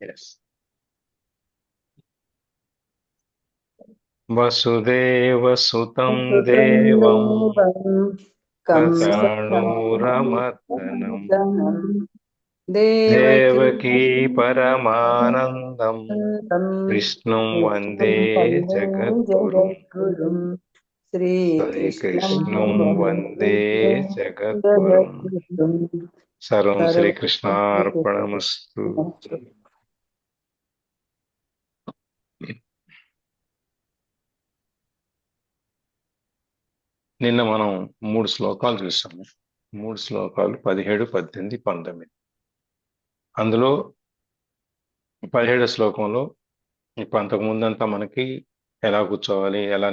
Yes. Vasudeva సుతం సుతం దేవం దేవం వసాణూరమర్దనం కంసచానూరమర్దనం దేవకీ పరమానందం తం కృష్ణం వందే వందే జగద్గురుం జగద్గురుం శ్రీకృష్ణం శ్రీకృష్ణం వందే వందే జగద్గురుం. జగద్గురుం. సర్వం సర్వం శ్రీకృష్ణార్పణమస్తు. నిన్న మనం 3 శ్లోకాలు చూసాము. 3 శ్లోకాలు 17, 18, 19. అందులో 17 శ్లోకంలో ఇప్పుడు అంతకు ముందంతా మనకి ఎలా కూర్చోవాలి, ఎలా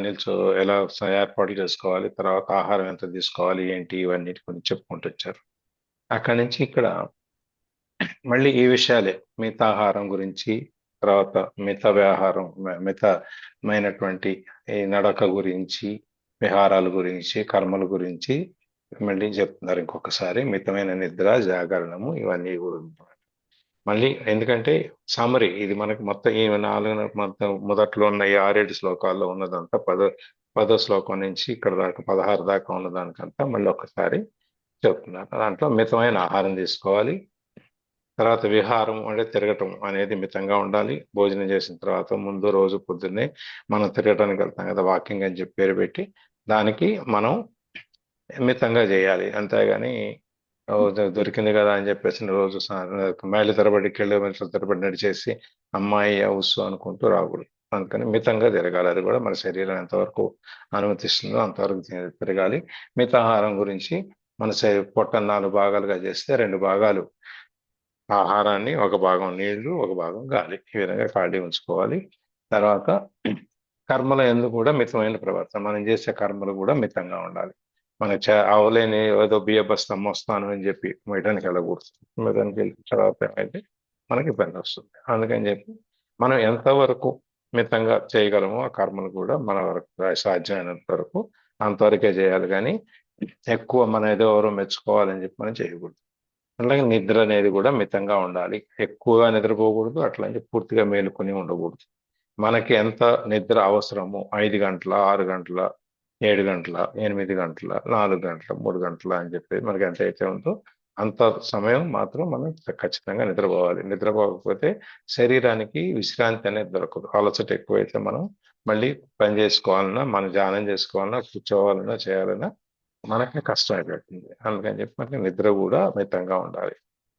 ఎలా ఏర్పాట్లు చేసుకోవాలి, తర్వాత ఆహారం ఎంత తీసుకోవాలి, ఏంటి ఇవన్నీ కొన్ని చెప్పుకుంటూ వచ్చారు. అక్కడి నుంచి ఇక్కడ మళ్ళీ ఈ విషయాలే, మితాహారం గురించి, తర్వాత మిత వ్యవహారం, మితమైనటువంటి ఈ నడక గురించి, విహారాల గురించి, కర్మల గురించి మళ్ళీ చెప్తున్నారు. ఇంకొకసారి మితమైన నిద్ర, జాగరణము ఇవన్నీ గురించి మళ్ళీ. ఎందుకంటే సమరీ ఇది మనకి మొత్తం ఈ 4 మొత్తం మొదట్లో ఉన్న ఈ 6-7 శ్లోకాల్లో ఉన్నదంతా 10వ శ్లోకం నుంచి ఇక్కడ దాకా 16 దాకా ఉన్నదానికంతా మళ్ళీ ఒకసారి చెప్తున్నారు. దాంట్లో మితమైన ఆహారం తీసుకోవాలి, తర్వాత విహారం అంటే తిరగటం అనేది మితంగా ఉండాలి. భోజనం చేసిన తర్వాత ముందు రోజు పొద్దున్నే మనం తిరగటానికి వెళ్తాం కదా, వాకింగ్ అని చెప్పి పేరు పెట్టి, దానికి మనం మితంగా చేయాలి. అంతేగాని దొరికింది కదా అని చెప్పేసి రోజు మైళ్ళ తరబడి కిలోమీటర్ల తరబడి నడిచేసి అమ్మాయి ఉస్సు అనుకుంటూ రాకూడదు. అందుకని మితంగా తిరగాలి. అది కూడా మన శరీరం ఎంతవరకు అనుమతిస్తుందో అంతవరకు తిరగాలి. మితాహారం గురించి మన పొట్ట 4 భాగాలుగా చేస్తే 2 భాగాలు ఆహారాన్ని, ఒక భాగం నీళ్లు, ఒక భాగం గాలి, ఈ విధంగా ఖాళీ ఉంచుకోవాలి. తర్వాత కర్మల యందు కూడా మితమైన ప్రవర్తన. మనం చేసే కర్మలు కూడా మితంగా ఉండాలి. మన అవలేని ఏదో బియ్య బస్తా మోస్తాను అని చెప్పి మిటానికి వెళ్ళకూడదు. మిటానికి వెళ్ళిన తర్వాత ఏమైతే మనకి ఇబ్బంది వస్తుంది. అందుకని చెప్పి మనం ఎంతవరకు మితంగా చేయగలమో ఆ కర్మలు కూడా మన వరకు సాధ్యమైనంత వరకు అంతవరకే చేయాలి. కానీ ఎక్కువ మన ఏదో ఎవరో మెచ్చుకోవాలని చెప్పి మనం చేయకూడదు. అలాగే నిద్ర అనేది కూడా మితంగా ఉండాలి. ఎక్కువగా నిద్రపోకూడదు, అట్లాంటి పూర్తిగా మేలుకొని ఉండకూడదు. మనకి ఎంత నిద్ర అవసరమో 5 గంటల, 6 గంటల, 7 గంటల, 8 గంటల, 4 గంటల, 3 గంటల అని చెప్పి మనకి ఎంత అయితే ఉందో అంత సమయం మాత్రం మనం ఖచ్చితంగా నిద్రపోవాలి. నిద్రపోకపోతే శరీరానికి విశ్రాంతి అనేది దొరకదు. అలసట ఎక్కువైతే మనం మళ్ళీ పని చేసుకోవాలన్నా, మనం ధ్యానం చేసుకోవాలన్నా, కూర్చోవాలన్నా, చేయాలన్నా మనకి కష్టం అయిపోతుంది. అందుకని చెప్పి మనకి నిద్ర కూడా మితంగా ఉండాలి.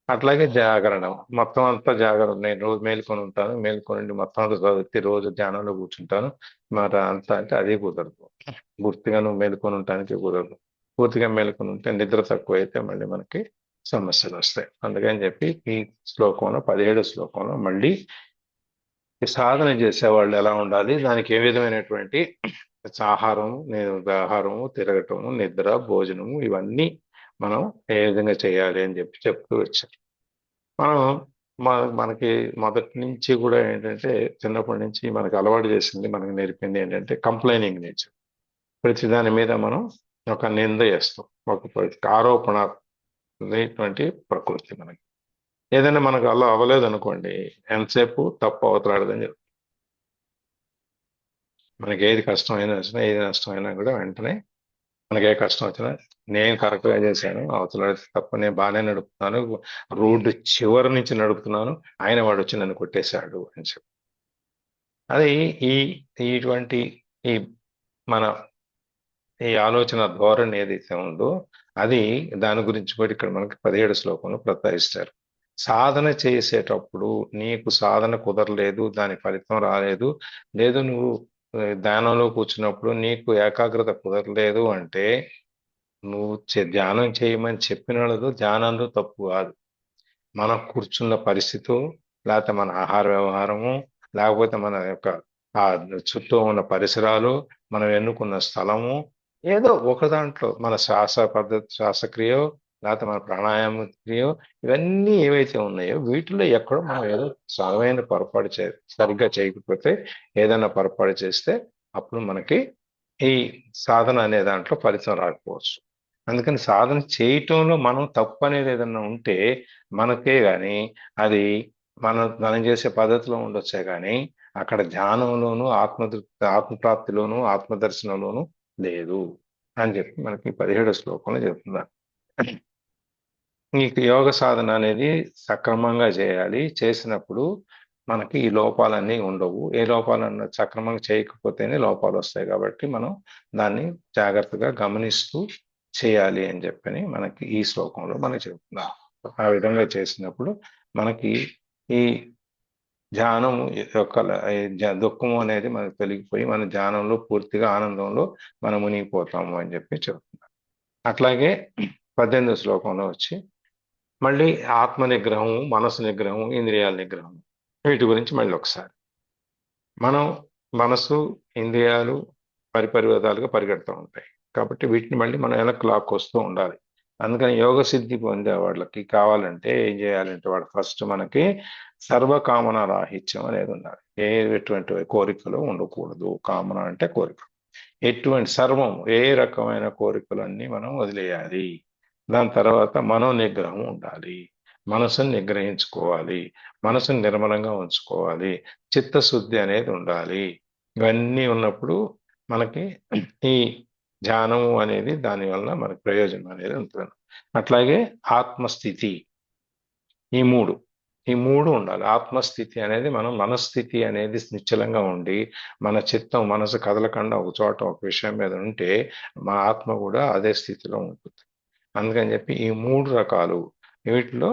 అట్లాగే జాగరణం, మొత్తం అంతా జాగరణ. నేను రోజు మేల్కొని ఉంటాను, మేల్కొని మొత్తం అంతా చదివితే రోజు ధ్యానంలో కూర్చుంటాను మరి అంతా అంటే అది కుదరదు. పూర్తిగా నువ్వు మేల్కొని ఉండటానికి కుదరదు. పూర్తిగా మేల్కొని ఉంటే నిద్ర తక్కువ అయితే మళ్ళీ మనకి సమస్యలు వస్తాయి. అందుకని చెప్పి ఈ శ్లోకంలో 17 శ్లోకంలో మళ్ళీ ఈ సాధన చేసేవాళ్ళు ఎలా ఉండాలి, దానికి ఏ విధమైనటువంటి ఆహారము, ఆహారము, తిరగటము, నిద్ర, భోజనము ఇవన్నీ మనం ఏ విధంగా చేయాలి అని చెప్పి చెప్తూ వచ్చారు. మనం మనకి మొదటి నుంచి కూడా ఏంటంటే చిన్నప్పటి నుంచి మనకి అలవాటు చేసింది, మనకి నేర్పింది ఏంటంటే కంప్లైనింగ్ నేచర్. ప్రతి దాని మీద మనం ఒక నింద చేస్తాం, ఒక ఆరోపణ అనేటువంటి ప్రకృతి మనకి. ఏదైనా మనకు అలా అవ్వలేదు అనుకోండి, ఎంతసేపు తప్పు అవతలాడదని చెప్తాం. మనకి ఏది కష్టమైనా వచ్చినా, ఏది నష్టమైనా కూడా వెంటనే మనకి ఏ కష్టం వచ్చినా నేను కరెక్ట్గా చేశాను, అవతల తప్ప, నేను బాగానే నడుపుతున్నాను, రోడ్డు చివరి నుంచి నడుపుతున్నాను, ఆయన వాడు వచ్చి నన్ను కొట్టేశాడు అని చెప్పి. అది ఈ ఇటువంటి ఈ మన ఈ ఆలోచన ధోరణి ఏదైతే ఉందో అది, దాని గురించి కూడా ఇక్కడ మనకి 17 శ్లోకంలో ప్రస్తావిస్తారు. సాధన చేసేటప్పుడు నీకు సాధన కుదరలేదు, దాని ఫలితం రాలేదు, లేదు నువ్వు ధ్యానంలో కూర్చున్నప్పుడు నీకు ఏకాగ్రత కుదరలేదు అంటే నువ్వు ధ్యానం చేయమని చెప్పిన వాళ్ళతో ధ్యానంలో తప్పు కాదు. మనం కూర్చున్న పరిస్థితి, లేకపోతే మన ఆహార వ్యవహారము, లేకపోతే మన యొక్క ఆ చుట్టూ ఉన్న పరిసరాలు, మనం ఎన్నుకున్న స్థలము, ఏదో ఒక దాంట్లో మన శ్వాస పద్ధతి, శ్వాసక్రియో, లేకపోతే మన ప్రాణాయామ క్రియో, ఇవన్నీ ఏవైతే ఉన్నాయో వీటిలో ఎక్కడో మనం ఏదో సగమైన పొరపాటు సరిగ్గా చేయకపోతే, ఏదైనా పొరపాటు చేస్తే అప్పుడు మనకి ఈ సాధన అనే దాంట్లో ఫలితం రాకపోవచ్చు. అందుకని సాధన చేయటంలో మనం తప్పు అనేది ఏదన్నా ఉంటే మనకే కానీ అది మనం చేసే పద్ధతిలో ఉండొచ్చే కానీ అక్కడ ధ్యానంలోను ఆత్మప్రాప్తిలోను ఆత్మదర్శనంలోను లేదు అని చెప్పి మనకి 17వ శ్లోకంలో చెప్తున్నారు. ఈ యోగ సాధన అనేది సక్రమంగా చేయాలి. చేసినప్పుడు మనకి ఈ లోపాలన్నీ ఉండవు. ఏ లోపాలన్నా సక్రమంగా చేయకపోతేనే లోపాలు వస్తాయి కాబట్టి మనం దాన్ని జాగ్రత్తగా గమనిస్తూ చేయాలి అని చెప్పని మనకి ఈ శ్లోకంలో మనకి చెప్తున్నారు. ఆ విధంగా చేసినప్పుడు మనకి ఈ ధ్యానం యొక్క దుఃఖము అనేది మనకు తొలగిపోయి మన ధ్యానంలో పూర్తిగా ఆనందంలో మనం మునిగిపోతాము అని చెప్పి చెప్తున్నారు. అట్లాగే 18వ శ్లోకంలో వచ్చి మళ్ళీ ఆత్మ నిగ్రహం, మనసు నిగ్రహం, ఇంద్రియాల నిగ్రహం, వీటి గురించి మళ్ళీ ఒకసారి మనం మనసు ఇంద్రియాలు పరిపరివిధాలుగా పరిగెడుతూ ఉంటాయి కాబట్టి వీటిని మళ్ళీ మనం వెనక్కి లాక్కొస్తూ ఉండాలి. అందుకని యోగ సిద్ధి పొందే వాళ్ళకి కావాలంటే ఏం చేయాలంటే వాడు ఫస్ట్ మనకి సర్వకామన రాహిత్యం అనేది ఉండాలి. ఎటువంటి కోరికలు ఉండకూడదు. కామన అంటే కోరిక. ఎటువంటి సర్వం ఏ రకమైన కోరికలన్నీ మనం వదిలేయాలి. దాని తర్వాత మనో నిగ్రహం ఉండాలి. మనసుని నిగ్రహించుకోవాలి. మనసుని నిర్మలంగా ఉంచుకోవాలి. చిత్తశుద్ధి అనేది ఉండాలి. ఇవన్నీ ఉన్నప్పుడు మనకి ఈ ధ్యానము అనేది దానివల్ల మనకి ప్రయోజనం అనేది ఉంటుంది. అట్లాగే ఆత్మస్థితి, ఈ మూడు ఉండాలి. ఆత్మస్థితి అనేది మనం మనస్థితి అనేది నిశ్చలంగా ఉండి మన చిత్తం మనసు కదలకుండా ఒక చోట ఒక విషయం మీద ఉంటే మన ఆత్మ కూడా అదే స్థితిలో ఉంటుంది. అందుకని చెప్పి ఈ 3 రకాలు వీటిలో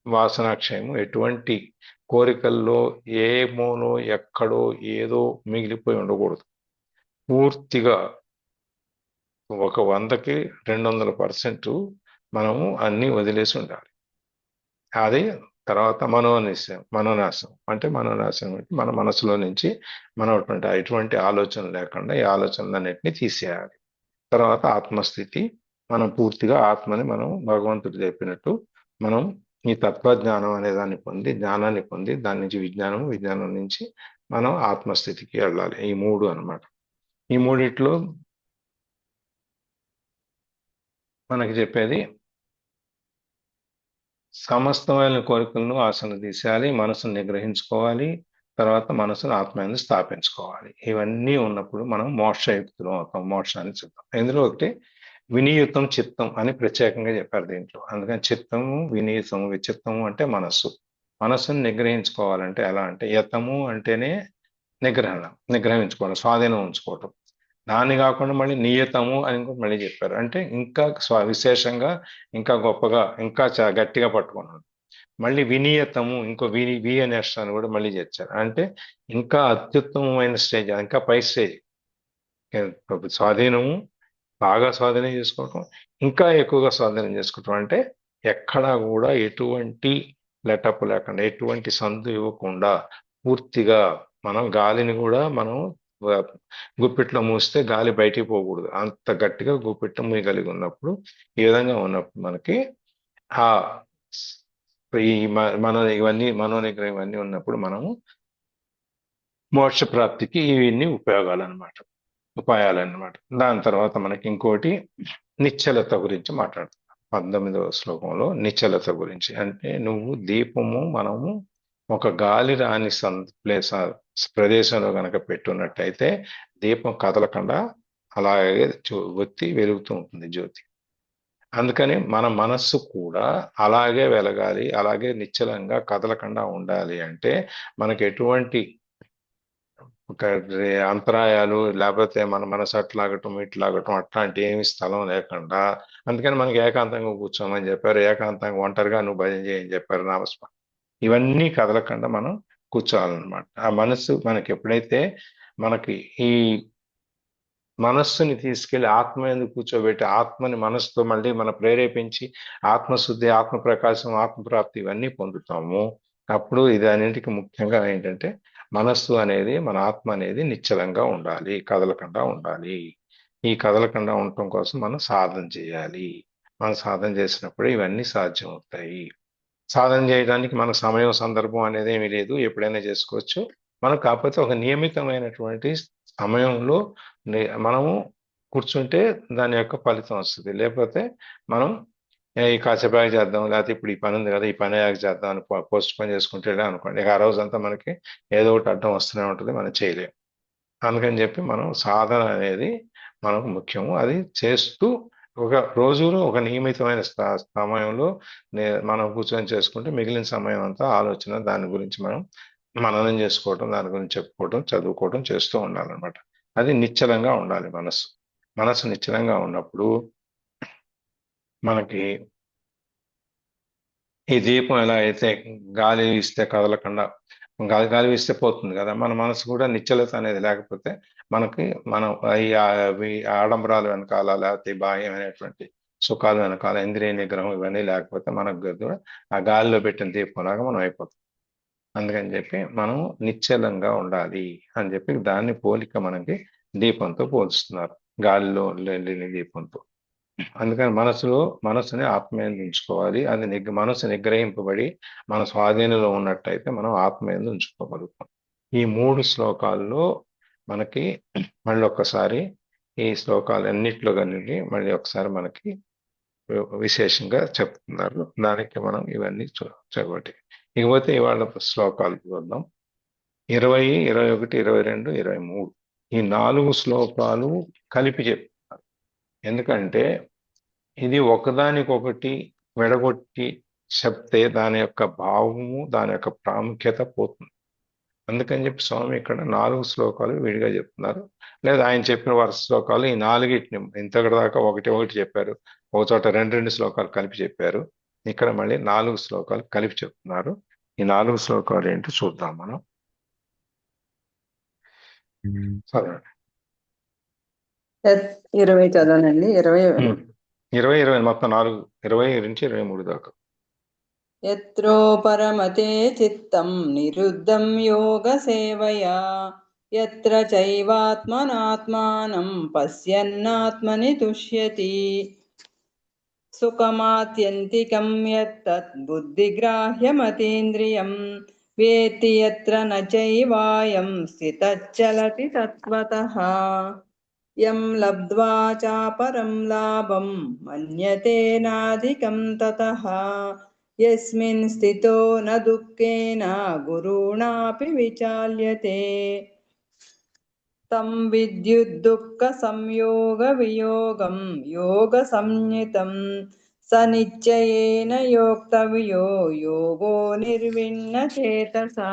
వాసనాక్షయము, ఎటువంటి కోరికల్లో ఏ మూనో ఎక్కడో ఏదో మిగిలిపోయి ఉండకూడదు. పూర్తిగా ఒక 100కి 200% మనము అన్ని వదిలేసి ఉండాలి. అది తర్వాత మనోనాశం అంటే మన మనసులో నుంచి ఎటువంటి ఆలోచన లేకుండా ఈ ఆలోచనలన్నింటినీ తీసేయాలి. తర్వాత ఆత్మస్థితి, మనం పూర్తిగా ఆత్మని మనం భగవంతుడు చెప్పినట్టు మనం ఈ తత్వజ్ఞానం అనే జ్ఞానాన్ని పొంది దాని నుంచి విజ్ఞానం నుంచి మనం ఆత్మస్థితికి వెళ్ళాలి. ఈ 3 అన్నమాట. ఈ మూడిట్లో మనకి చెప్పేది సమస్తమైన కోరికలను ఆశను తీసేయాలి, మనసును నిగ్రహించుకోవాలి, తర్వాత మనసును ఆత్మయందు స్థాపించుకోవాలి. ఇవన్నీ ఉన్నప్పుడు మనం మోక్షయుక్తులం అవుతాం, మోక్షాన్ని చూద్దాం. ఇందులో ఒకటి వినియుతం చిత్తం అని ప్రత్యేకంగా చెప్పారు దీంట్లో. అందుకని చిత్తము, వినియుతము, విచిత్తము అంటే మనస్సును నిగ్రహించుకోవాలంటే ఎలా అంటే యతము అంటేనే నిగ్రహించుకోవడం, స్వాధీనం ఉంచుకోవటం. దాన్ని కాకుండా మళ్ళీ నియతము అని కూడా మళ్ళీ చెప్పారు. అంటే ఇంకా విశేషంగా, ఇంకా గొప్పగా, ఇంకా గట్టిగా పట్టుకున్నాడు. మళ్ళీ వినియతము, ఇంకో వి అనే అక్షరాన్ని కూడా మళ్ళీ చేర్చారు. అంటే ఇంకా అత్యుత్తమమైన స్టేజ్, ఇంకా పై స్టేజ్. స్వాధీనము, బాగా స్వాధీనం చేసుకోవటం, ఇంకా ఎక్కువగా స్వాధీనం చేసుకోవటం. అంటే ఎక్కడా కూడా ఎటువంటి లెటప్ లేకుండా, ఎటువంటి సందు ఇవ్వకుండా పూర్తిగా మనం గాలిని కూడా మనం గుప్పిట్లో మూస్తే గాలి బయటికి పోకూడదు. అంత గట్టిగా గుప్పిట్లో మూయగలిగి ఉన్నప్పుడు, ఈ విధంగా ఉన్నప్పుడు మనకి ఆ ఈ ఇవన్నీ మనోనిగ్రహం ఇవన్నీ ఉన్నప్పుడు మనము మోక్ష ప్రాప్తికి ఇవన్నీ ఉపాయాలన్నమాట. దాని తర్వాత మనకి ఇంకోటి నిశ్చలత గురించి మాట్లాడుతున్నాం. 19వ శ్లోకంలో నిశ్చలత గురించి. అంటే నువ్వు దీపము మనము ఒక గాలి రాని ప్రదేశంలో కనుక పెట్టున్నట్టయితే దీపం కదలకుండా అలాగే ఒత్తి వెలుగుతూ ఉంటుంది జ్యోతి. అందుకని మన మనస్సు కూడా అలాగే వెలగాలి, అలాగే నిశ్చలంగా కదలకుండా ఉండాలి. అంటే మనకి ఎటువంటి అంతరాయాలు లేకపోతే మన మనసు అట్లాగటం ఇట్లాగటం అట్లాంటి ఏమి స్థలం లేకుండా, అందుకని మనకి ఏకాంతంగా కూర్చోమని చెప్పారు, ఏకాంతంగా ఒంటరిగా నువ్వు భజన చేయని చెప్పారు, నామస్మరణ. ఇవన్నీ కదలకుండా మనం కూర్చోవాలన్నమాట. ఆ మనస్సు మనకి ఎప్పుడైతే మనకి ఈ మనస్సుని తీసుకెళ్లి ఆత్మ ఎందుకు కూర్చోబెట్టి ఆత్మని మనస్సుతో మళ్ళీ మనం ప్రేరేపించి ఆత్మశుద్ధి, ఆత్మ ప్రకాశం, ఆత్మప్రాప్తి ఇవన్నీ పొందుతాము. అప్పుడు ఇది అన్నింటికి ముఖ్యంగా ఏంటంటే మనస్సు అనేది, మన ఆత్మ అనేది నిశ్చలంగా ఉండాలి, కదలకుండా ఉండాలి. ఈ కదలకుండా ఉండటం కోసం మనం సాధన చేయాలి. మనం సాధన చేసినప్పుడు ఇవన్నీ సాధ్యం అవుతాయి. సాధన చేయడానికి మన సమయం సందర్భం అనేది ఏమీ లేదు, ఎప్పుడైనా చేసుకోవచ్చు. మనకు కాకపోతే ఒక నియమితమైనటువంటి సమయంలో మనము కూర్చుంటే దాని యొక్క ఫలితం వస్తుంది. లేకపోతే మనం ఈ కాసేపాకి చేద్దాం, లేకపోతే ఇప్పుడు ఈ పని ఉంది కదా, ఈ పని అయ్యాక చేద్దాం అని పోస్ట్ పోన్ చేసుకుంటే అనుకోండి, ఇక ఆ రోజంతా మనకి ఏదో ఒకటి అడ్డం వస్తూనే ఉంటుంది, మనం చేయలేం. అందుకని చెప్పి మనం సాధన అనేది మనకు ముఖ్యము. అది చేస్తూ ఒక రోజులో ఒక నియమితమైన సమయంలో మనం కూర్చొని చేసుకుంటే మిగిలిన సమయం అంతా ఆలోచన దాని గురించి మనం మననం చేసుకోవటం, దాని గురించి చెప్పుకోవటం, చదువుకోవటం చేస్తూ ఉండాలన్నమాట. అది నిశ్చలంగా ఉండాలి మనసు. మనసు నిశ్చలంగా ఉన్నప్పుడు మనకి ఈ దీపం ఎలా అయితే గాలి వీస్తే కదలకుండా, గాలి వీస్తే పోతుంది కదా, మన మనసు కూడా నిశ్చలత అనేది లేకపోతే మనకి మనం ఈ ఆడంబరాలు వెనకాల, లేకపోతే ఈ బాహ్యమైనటువంటి సుఖాలు వెనకాల ఇంద్రియ నిగ్రహం ఇవన్నీ లేకపోతే మనకు కూడా ఆ గాలిలో పెట్టిన దీపంలాగా మనం అయిపోతాం. అందుకని చెప్పి మనం నిశ్చలంగా ఉండాలి అని చెప్పి దాన్ని పోలిక మనకి దీపంతో పోల్చుతున్నారు, గాలిలో లేని దీపంతో. అందుకని మనసుని ఆత్మీయంగా ఉంచుకోవాలి. అది మనసు నిగ్రహింపబడి మన స్వాధీనంలో ఉన్నట్టయితే మనం ఆత్మీయంగా ఉంచుకోగలుగుతాం. ఈ 3 శ్లోకాల్లో మనకి మళ్ళీ ఒక్కసారి ఈ శ్లోకాలన్నిట్లో కలిగి మళ్ళీ ఒకసారి మనకి విశేషంగా చెప్తున్నారు. దానికి మనం ఇవన్నీ చదవటి. ఇకపోతే ఇవాళ శ్లోకాలు చూద్దాం. 20, 21, 22, 23 ఈ 4 శ్లోకాలు కలిపి చెప్తున్నారు. ఎందుకంటే ఇది ఒకదానికొకటి విడగొట్టి చెప్తే దాని యొక్క భావము, దాని యొక్క ప్రాముఖ్యత పోతుంది. అందుకని చెప్పి స్వామి ఇక్కడ 4 శ్లోకాలు విడిగా చెప్తున్నారు. లేదా ఆయన చెప్పిన వరుస శ్లోకాలు ఈ 4టిని ఇంతకటి దాకా ఒకటి చెప్పారు, ఒక చోట 2 శ్లోకాలు కలిపి చెప్పారు. ఇక్కడ మళ్ళీ 4 శ్లోకాలు కలిపి చెప్తున్నారు. ఈ 4 శ్లోకాలు ఏంటో చూద్దాం మనం. చదవండి. 20 చదవనండి. 20 మొత్తం 4, 20 నుంచి 23 దాకా. యత్రో పరమతే చిత్తం నిరుద్ధం యోగ సేవయా యత్ర చైవాత్మనాత్మానం పశ్యన్నాత్మని తుష్యతి సుఖమాత్యంతికం యత్తత్ బుద్ధిగ్రాహ్యమతీంద్రియం వేత్తి యత్ర న చైవాయం స్థితశ్చలతి తత్వతః యం లబ్ధ్వా చాపరం లాభం మన్యతే నాధికం తతః యస్మిన్ స్థితో న దుఃఖేన గురుణాపి విచాల్యతే తం విద్యుద్దుఃఖ సంయోగ వియోగం యోగ సంజ్ఞితం స నిశ్చయేన యోక్తవ్యో యోగో నిర్విణ్ణ చేతసా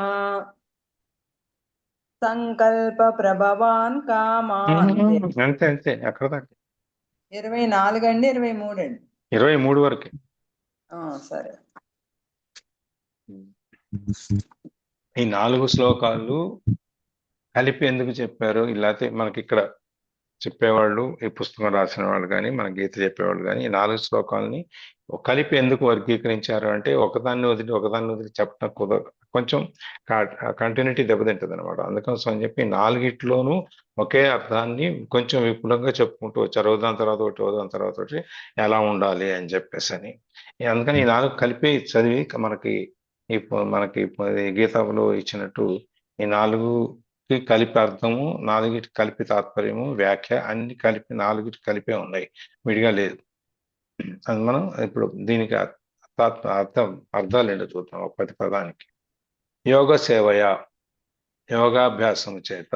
సంకల్ప ప్రభవాన్ కామాన్. అంతే ఎక్కడ దాకా? 24 అండి, 23 అండి. 23 వరకు. సరే. ఈ 4 శ్లోకాలు కలిపి ఎందుకు చెప్పారు? ఇలాతే మనకి ఇక్కడ చెప్పేవాళ్ళు, ఈ పుస్తకం రాసిన వాళ్ళు కానీ, మన గీత చెప్పేవాళ్ళు కానీ, ఈ 4 శ్లోకాలని కలిపి ఎందుకు వర్గీకరించారు అంటే ఒకదాన్ని వదిలి చెప్పడం కొంచెం కంటిన్యూటీ దెబ్బతింటుంది అనమాట. అందుకోసం అని చెప్పి 4టిలోనూ ఒకే అర్థాన్ని కొంచెం విపులంగా చెప్పుకుంటూ వచ్చారు. దాని తర్వాత ఒకటి ఎలా ఉండాలి అని చెప్పేసి అని. అందుకని ఈ 4 కలిపి చదివి మనకి గీతలో ఇచ్చినట్టు ఈ 4కి కలిపి అర్థము, 4కి కలిపి తాత్పర్యము, వ్యాఖ్య అన్ని కలిపి 4కి కలిపే ఉన్నాయి, విడిగా లేదు. అది మనం ఇప్పుడు దీనికి అర్థాలు ఏంటో చూద్దాం. ప్రతి పదానికి. యోగ సేవయ, యోగాభ్యాసము చేత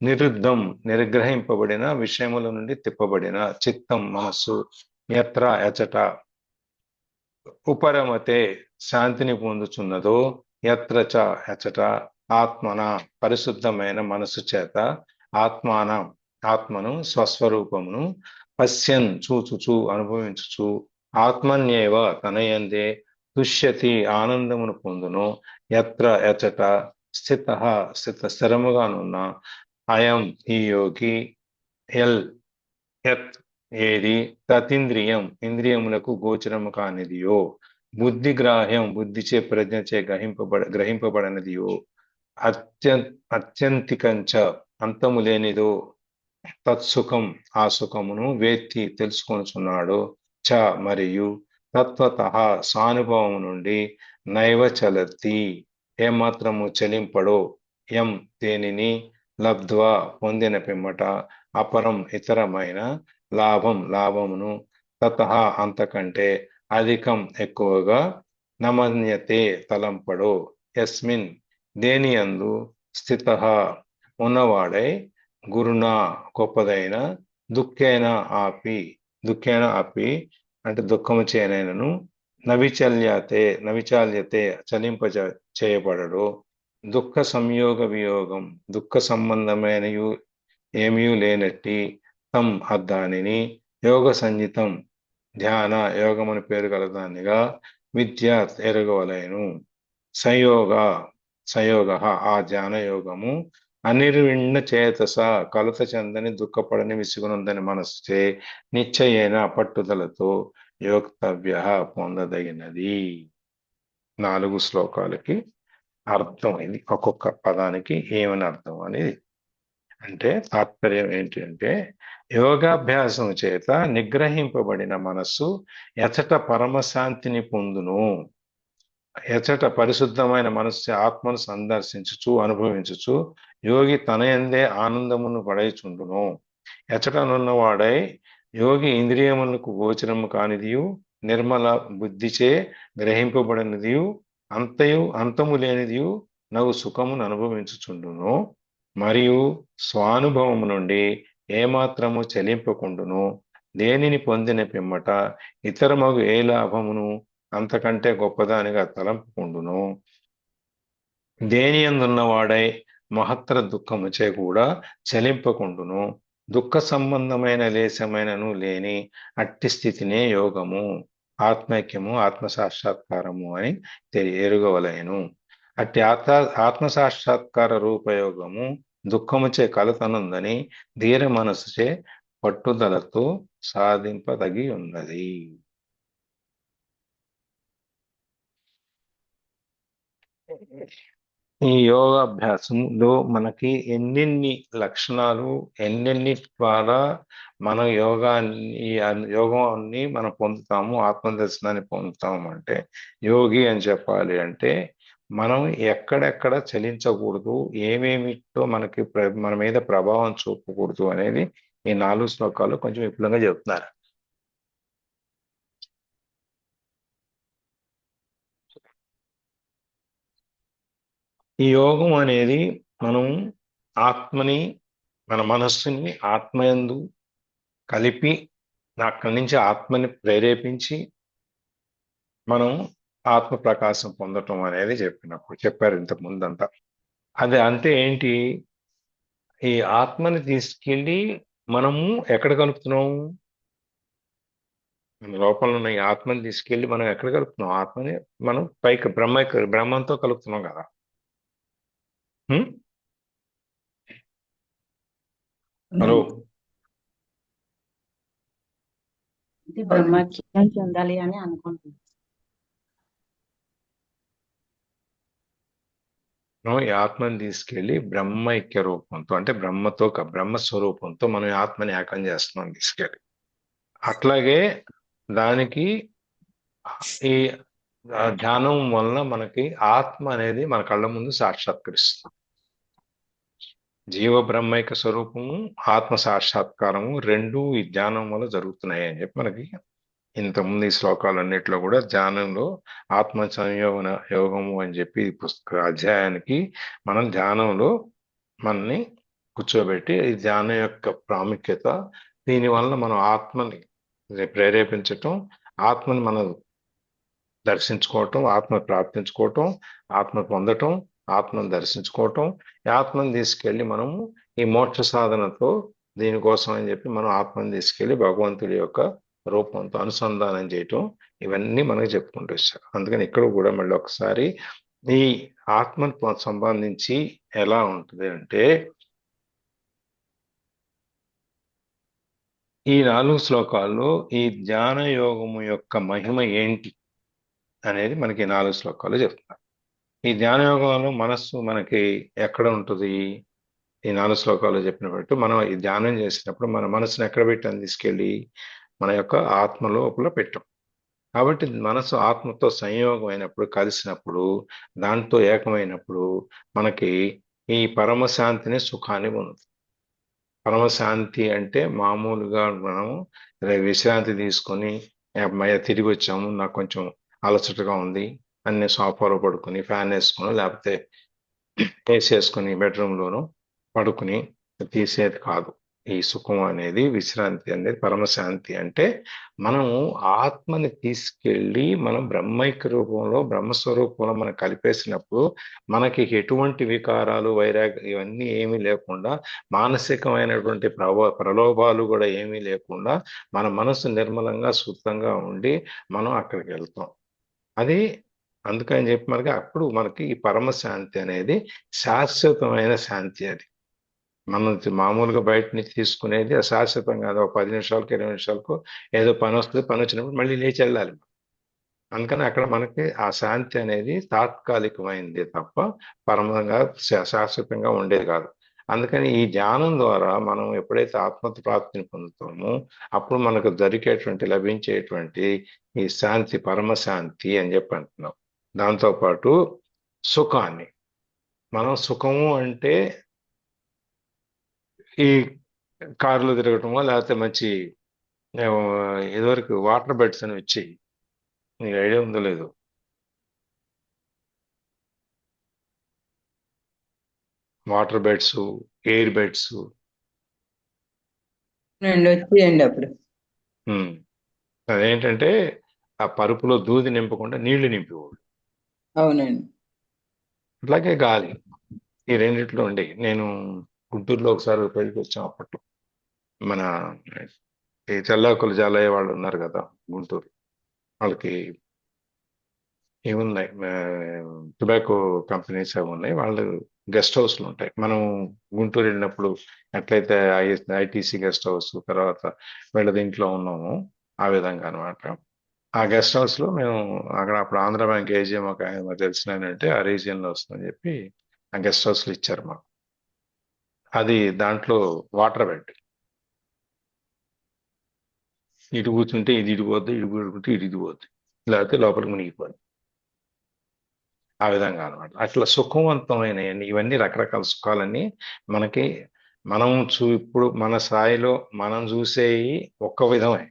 నిరుద్ధం నిగ్రహింపబడిన విషయముల నుండి తిప్పబడిన చిత్తం మనస్సు ఎత్ర ఎచట ఉపరమతే శాంతిని పొందుచున్నదో ఎత్ర చ ఎచట ఆత్మన పరిశుద్ధమైన మనస్సు చేత ఆత్మను స్వస్వరూపమును పశ్యన్ చూచుచు అనుభవించుచు ఆత్మన్యేవ తనయందే తుష్యతి ఆనందమును పొందును ఎత్ర ఎచట స్థిరముగానున్న అయం ఈ యోగి యత్ ఏది తతింద్రియం ఇంద్రియములకు గోచరము కానిదియో బుద్ధిగ్రాహ్యం బుద్ధిచే ప్రజ్ఞచే గ్రహింపబడనిదియో అత్యంతికంచ అంతము లేనిదో తత్సుఖం ఆ సుఖమును వేత్తి తెలుసుకొనుచున్నాడు చ మరియు తత్వత సానుభవము నుండి నైవ చలతి ఏమాత్రము చలింపడో యం దేనిని లబ్ధ్వా పొందిన పిమ్మట అపరం ఇతరమైన లాభమును తత అంతకంటే అధికం ఎక్కువగా, నమన్యతే తలంపడు, యస్మిన్ దేని యందు, స్థితః ఉన్నవాడై, గురునా గొప్పదైన, దుఃఖేన అపి అంటే దుఃఖము చేయనైనను, నవిచాల్యతే చలింప చేయబడడు, దుఃఖ సంయోగ వియోగం దుఃఖ సంబంధమైన ఏమీ లేనట్టి తం దానిని, యోగ సంజితం ధ్యాన యోగమని పేరు గలదానిగా, విద్య ఎరగవలెను, సంయోగ ఆ ధ్యాన యోగము, అనిర్విణ్ణ చేతస కలత చెందని దుఃఖపడని విసుగునందని మనసుచే, నిశ్చయైన పట్టుదలతో యోక్తవ్య పొందదగినది. 4 శ్లోకాలకి అర్థం ఇది, ఒక్కొక్క పదానికి ఏమని అర్థం అనేది. అంటే తాత్పర్యం ఏంటంటే, యోగాభ్యాసం చేత నిగ్రహింపబడిన మనస్సు ఎచట పరమశాంతిని పొందును, ఎచట పరిశుద్ధమైన మనస్సు ఆత్మను సందర్శించుచు అనుభవించుచు యోగి తన యందే ఆనందమును పడైచుండును, ఎచటనున్నవాడై యోగి ఇంద్రియములకు గోచరము కానిదియు, నిర్మల బుద్ధిచే గ్రహింపబడినదియు, అంతము లేనిదియు నవ్వు సుఖమును అనుభవించుచుండును, మరియు స్వానుభవము నుండి ఏమాత్రము చలింపకుండును, దేనిని పొందిన పిమ్మట ఇతరమగు ఏ లాభమును అంతకంటే గొప్పదానిగా తలంపుకుండును, దేని యందున్నవాడై మహత్తర దుఃఖముచే కూడా చలింపకుండును, దుఃఖ సంబంధమైన లేశమైనను లేని అట్టి స్థితినే యోగము, ఆత్మైక్యము, ఆత్మ సాక్షాత్కారము అని ఎరుగవలెను. అట్టి ఆత్మ సాక్షాత్కార రూపయోగము దుఃఖముచే కలతనుందని ధీర మనసుచే పట్టుదలతో సాధింపదగి ఉన్నది. ఈ యోగాభ్యాసంలో మనకి ఎన్నెన్ని లక్షణాలు, ఎన్నెన్ని ద్వారా మన యోగాన్ని మనం పొందుతాము, ఆత్మదర్శనాన్ని పొందుతాము. అంటే యోగి అని చెప్పాలి అంటే మనం ఎక్కడెక్కడ చలించకూడదు, ఏమేమిటో మన మీద ప్రభావం చూపకూడదు అనేది ఈ 4 శ్లోకాలు కొంచెం విపులంగా చెప్తున్నారు. ఈ యోగం అనేది మనం ఆత్మని, మన మనస్సుని ఆత్మయందు కలిపి అక్కడి నుంచి ఆత్మని ప్రేరేపించి మనం ఆత్మ ప్రకాశం పొందటం అనేది చెప్పారు ఇంతకు ముందంతా. అది అంటే ఏంటి? ఈ ఆత్మని తీసుకెళ్ళి మనము ఎక్కడ కలుపుతున్నాం? లోపల ఉన్న ఈ ఆత్మని తీసుకెళ్ళి మనం ఎక్కడ కలుపుతున్నాం? ఆత్మని మనం పైకి బ్రహ్మంతో కలుపుతున్నాం కదా. హలో, బ్రహ్మజ్ఞానం చెందాలి అని అనుకుంటున్నాను. ఈ ఆత్మని తీసుకెళ్ళి బ్రహ్మైక్య రూపంతో, అంటే బ్రహ్మస్వరూపంతో మనం ఆత్మని ఏకం చేస్తున్నాం తీసుకెళ్ళి. అట్లాగే దానికి ఈ ధ్యానం వలన మనకి ఆత్మ అనేది మన కళ్ళ ముందు సాక్షాత్కరిస్తుంది. జీవ బ్రహ్మైక స్వరూపము, ఆత్మ సాక్షాత్కారము రెండు ఈ ధ్యానం వల్ల జరుగుతున్నాయి అని చెప్పి మనకి ఇంతకుముందు ఈ శ్లోకాలన్నింటిలో కూడా ధ్యానంలో ఆత్మ సంయోగన యోగము అని చెప్పి అధ్యాయానికి మనం ధ్యానంలో మనని కూర్చోబెట్టి ఈ ధ్యానం యొక్క ప్రాముఖ్యత, దీనివల్ల మనం ఆత్మని ప్రేరేపించటం, ఆత్మని మనం దర్శించుకోవటం, ఆత్మ ప్రాప్తించుకోవటం, ఆత్మ పొందటం, ఆత్మను దర్శించుకోవటం, ఆత్మను తీసుకెళ్ళి మనము ఈ మోక్ష సాధనతో దీనికోసం అని చెప్పి మనం ఆత్మను తీసుకెళ్ళి భగవంతుడి యొక్క రూపంతో అనుసంధానం చేయటం, ఇవన్నీ మనకు చెప్పుకుంటూ వచ్చారు. అందుకని ఇక్కడ కూడా మళ్ళీ ఒకసారి ఈ ఆత్మకు సంబంధించి ఎలా ఉంటుంది అంటే, ఈ 4 శ్లోకాల్లో ఈ ధ్యాన యోగము యొక్క మహిమ ఏంటి అనేది మనకి 4 శ్లోకాలు చెప్తున్నారు. ఈ ధ్యాన యోగంలో మనస్సు మనకి ఎక్కడ ఉంటుంది? ఈ 4 శ్లోకాలు చెప్పినట్టు మనం ఈ ధ్యానం చేసినప్పుడు మన మనసును ఎక్కడ పెట్టాను? తీసుకెళ్ళి మన యొక్క ఆత్మ లోపల పెట్టాం. కాబట్టి మనసు ఆత్మతో సంయోగం అయినప్పుడు, కలిసినప్పుడు, దాంతో ఏకమైనప్పుడు మనకి ఈ పరమశాంతిని, సుఖాన్ని పొందుతుంది. పరమశాంతి అంటే మామూలుగా మనం విశ్రాంతి తీసుకొని అమ్మాయి తిరిగి వచ్చాము, నాకు కొంచెం అలసటగా ఉంది అన్ని సోఫాలో పడుకుని ఫ్యాన్ వేసుకుని లేకపోతే ఏసీ వేసుకుని బెడ్రూమ్లోనూ పడుకుని తీసేది కాదు. ఈ సుఖం అనేది, విశ్రాంతి అనేది, పరమశాంతి అంటే మనము ఆత్మని తీసుకెళ్ళి మనం బ్రహ్మైక్య రూపంలో బ్రహ్మస్వరూపంలో మనం కలిపేసినప్పుడు మనకి ఎటువంటి వికారాలు వైరాగ్యం ఇవన్నీ ఏమీ లేకుండా, మానసికమైనటువంటి ప్రలోభాలు కూడా ఏమీ లేకుండా మన మనసు నిర్మలంగా శుద్ధంగా ఉండి మనం అక్కడికి వెళ్తాం. అది అందుకని చెప్పి మనకి అప్పుడు మనకి ఈ పరమశాంతి అనేది శాశ్వతమైన శాంతి. అది మనం మామూలుగా బయట నుంచి తీసుకునేది అశాశ్వతం కాదు. ఒక 10 నిమిషాలకు 20 నిమిషాలకు ఏదో పని వస్తుంది, పని వచ్చినప్పుడు మళ్ళీ లేచి వెళ్ళాలి. అందుకని అక్కడ మనకి ఆ శాంతి అనేది తాత్కాలికమైంది తప్ప పరమంగా శాశ్వతంగా ఉండేది కాదు. అందుకని ఈ ధ్యానం ద్వారా మనం ఎప్పుడైతే ఆత్మప్రాప్తిని పొందుతామో అప్పుడు మనకు లభించేటువంటి ఈ శాంతి పరమశాంతి అని చెప్పి అంటున్నాం. దాంతోపాటు సుఖాన్ని, మనం సుఖము అంటే ఈ కారులో తిరగటమో లేకపోతే మంచి ఇదివరకు వాటర్ బెడ్స్ అని వచ్చి, నీకు ఐడియా ఉందో లేదు, వాటర్ బెడ్స్, ఎయిర్ బెడ్స్. వచ్చేయండి అప్పుడు. అదేంటంటే ఆ పరుపులో దూది నింపకుండా నీళ్లు నింపేవాడు. అవునండి. అట్లాగే గాలి, ఈ రెండిట్లో ఉండి. నేను గుంటూరులో ఒకసారి పెళ్లికి వచ్చాం. అప్పట్లో మన ఈ తెల్లాకులు జాలయ్య వాళ్ళు ఉన్నారు కదా గుంటూరు, వాళ్ళకి ఏమున్నాయి, టొబాకో కంపెనీస్ అవి ఉన్నాయి. వాళ్ళు గెస్ట్ హౌస్లు ఉంటాయి. మనం గుంటూరు వెళ్ళినప్పుడు ఎట్లయితే ఐటీసీ గెస్ట్ హౌస్, తర్వాత వీళ్ళ దీంట్లో ఉన్నాము, ఆ విధంగా అనమాట. ఆ గెస్ట్ హౌస్ లో మేము అక్కడ అప్పుడు ఆంధ్ర బ్యాంక్ ఏజిఎం ఒక ఆయన మాకు తెలిసిన ఆయన అంటే ఆ రీజియన్ లో వస్తుందని చెప్పి ఆ గెస్ట్ హౌస్ లో ఇచ్చారు మాకు. అది దాంట్లో వాటర్ బెడ్, ఇటు కూర్చుంటే ఇది ఇడిపోద్ది, ఇటు కూర్చుంటే ఇది ఇడిపోద్ది, లేకపోతే లోపలికి మునిగిపోద్ది. ఆ విధంగా అనమాట. అట్లా సుఖవంతమైన ఇవన్నీ రకరకాల సుఖాలన్నీ మనకి మనం ఇప్పుడు మన స్థాయిలో మనం చూసేవి ఒక్క విధమే,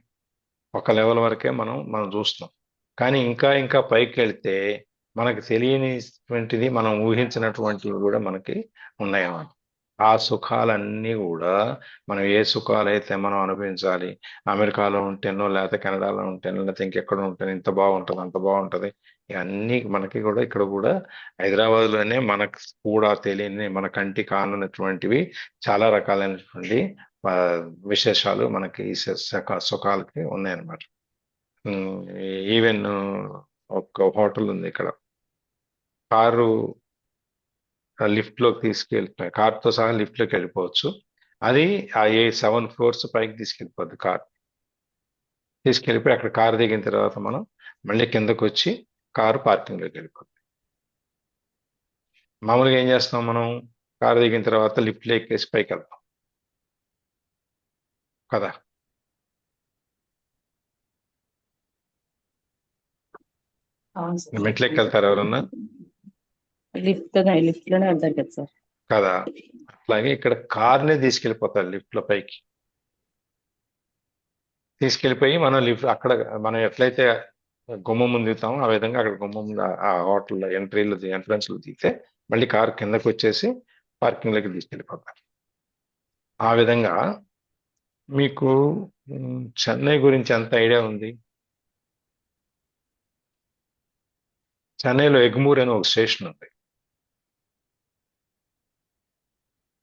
ఒక లెవెల్ వరకే మనం చూస్తున్నాం. కానీ ఇంకా ఇంకా పైకి వెళ్తే మనకు తెలియనిటువంటిది, మనం ఊహించినటువంటివి కూడా మనకి ఉన్నాయన్నమాట. ఆ సుఖాలన్నీ కూడా మనం ఏ సుఖాలైతే మనం అనుభవించాలి, అమెరికాలో ఉంటేనో లేకపోతే కెనడాలో ఉంటేనో లేకపోతే ఇంకెక్కడ ఉంటేనో ఇంత బాగుంటుంది అంత బాగుంటుంది, ఇవన్నీ మనకి కూడా ఇక్కడ కూడా హైదరాబాద్లోనే మనకు కూడా తెలియని, మన కంటి కానటువంటివి చాలా రకాలైనటువంటి ఆ, విశేషాలు మనకి ఈ సుఖాలకి ఉన్నాయన్నమాట. ఈవెన్ ఒక హోటల్ ఉంది ఇక్కడ, కారు లిఫ్ట్ లోకి తీసుకెళ్తాయి, కార్తో సహా లిఫ్ట్ లోకి వెళ్ళిపోవచ్చు. అది ఆ 7 ఫ్లోర్స్ పైకి తీసుకెళ్ళిపోద్ది కార్. తీసుకెళ్ళిపోయి అక్కడ కారు దిగిన తర్వాత మనం మళ్ళీ కిందకు వచ్చి కారు పార్కింగ్ లోకి వెళ్ళిపోద్ది. మామూలుగా ఏం చేస్తాం, మనం కారు దిగిన తర్వాత లిఫ్ట్ లో ఎక్కేసి పైకి వెళ్తాం కదా. అవును సార్. మెట్లు ఎక్కెళ్తారు ఎవరన్నా లిఫ్ట్ లోనే వెళ్తారు కదా సార్. కదా. అట్లాగే ఇక్కడ కార్నే తీసుకెళ్ళిపోతారు లిఫ్ట్ లో పైకి. తీసుకెళ్ళిపోయి మనం లిఫ్ట్ అక్కడ మనం ఎట్లయితే గుమ్మం ముందు దిగుతామో ఆ విధంగా అక్కడ గుమ్మం ముందు ఆ హోటల్ ఎంట్రన్స్ లో దిగితే మళ్ళీ కారు కిందకు వచ్చేసి పార్కింగ్ లోకి తీసుకెళ్ళిపోతారు. ఆ విధంగా మీకు చెన్నై గురించి ఎంత ఐడియా ఉంది? చెన్నైలో ఎగ్మూర్ అని ఒక స్టేషన్ ఉంది.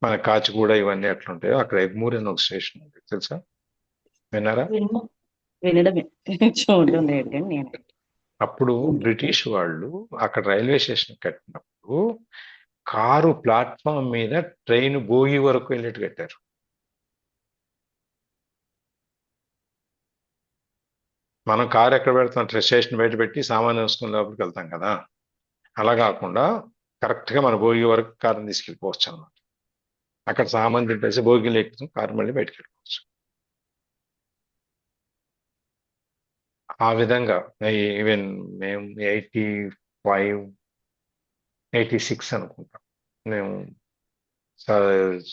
మన కాచిగూడ ఇవన్నీ ఎట్లుంటాయో అక్కడ ఎగ్మూర్ అని ఒక స్టేషన్ ఉంది, తెలుసా? విన్నారా? వినడమే, చూడడం లేదు కానీ నేను. అప్పుడు బ్రిటిష్ వాళ్ళు అక్కడ రైల్వే స్టేషన్ కట్టినప్పుడు కారు ప్లాట్ఫామ్ మీద ట్రైన్ భోగి వరకు వెళ్ళేట్టు కట్టారు. మనం కారు ఎక్కడ పెడతాం, స్టేషన్ బయట పెట్టి సామాన్ వేసుకుని లోపలికి వెళ్తాం కదా, అలా కాకుండా కరెక్ట్ గా మన భోగి వరకు కారుని తీసుకెళ్ళిపోవచ్చు అన్నమాట. అక్కడ సామాన్ తింటేసి భోగిలు ఎక్కుతాం, కారు మళ్ళీ బయటకు వెళ్ళిపోవచ్చు. ఆ విధంగా ఈవెన్ మేము 85, 86 అనుకుంటాం, మేము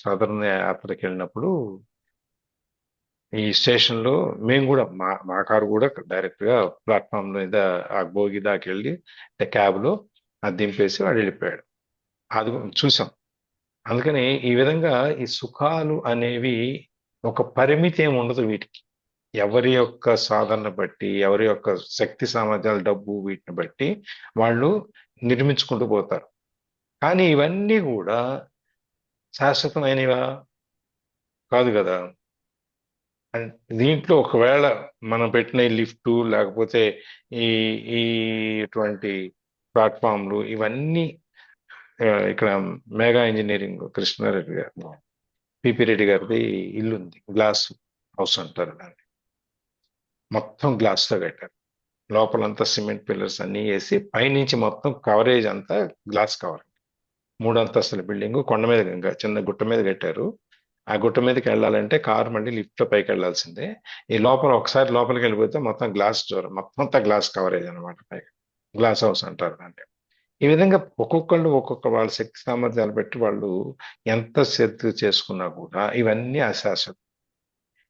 సదరన్ యాత్రకి వెళ్ళినప్పుడు ఈ స్టేషన్ లో మేము కూడా మా కారు కూడా డైరెక్ట్ గా ప్లాట్ఫామ్ మీద ఆ భోగి దాకా వెళ్ళి క్యాబ్ లో అది దింపేసి వాడు వెళ్ళిపోయాడు. అది చూసాం. అందుకని ఈ విధంగా ఈ సుఖాలు అనేవి ఒక పరిమితి ఏమి ఉండదు వీటికి. ఎవరి యొక్క సాధన బట్టి, ఎవరి యొక్క శక్తి సామర్థ్యాలు, డబ్బు వీటిని బట్టి వాళ్ళు నిర్మించుకుంటూ పోతారు. కానీ ఇవన్నీ కూడా శాశ్వతమైనవా? కాదు కదా. దీంట్లో ఒకవేళ మనం పెట్టిన ఈ లిఫ్ట్ లేకపోతే ఈ ఈ ఇటువంటి ప్లాట్ఫామ్లు ఇవన్నీ ఇక్కడ మెగా ఇంజనీరింగ్ కృష్ణారెడ్డి గారు పిపి రెడ్డి గారిది ఇల్లు ఉంది, గ్లాస్ హౌస్ అంటారు దాన్ని. మొత్తం గ్లాస్ తో కట్టారు. లోపలంతా సిమెంట్ పిల్లర్స్ అన్ని వేసి పైనుంచి మొత్తం కవరేజ్ అంతా గ్లాస్ కవర్. 3 అంతస్తుల బిల్డింగ్ కొండ మీద, ఇంకా చిన్న గుట్ట మీద కట్టారు. ఆ గుట్ట మీదకి వెళ్ళాలంటే కారు మళ్ళీ లిఫ్ట్ లో పైకి వెళ్ళాల్సిందే. ఈ లోపల ఒకసారి లోపలికి వెళ్ళిపోతే మొత్తం గ్లాస్ డోర్, మొత్తం అంతా గ్లాస్ కవరేజ్ అనమాట. పైకి గ్లాస్ హౌస్ అంటారు దాన్ని. ఈ విధంగా ఒక్కొక్కళ్ళు ఒక్కొక్క వాళ్ళ శక్తి సామర్థ్యాలు బట్టి వాళ్ళు ఎంత శ్రద్ధ చేసుకున్నా కూడా ఇవన్నీ అశాశ్వతం.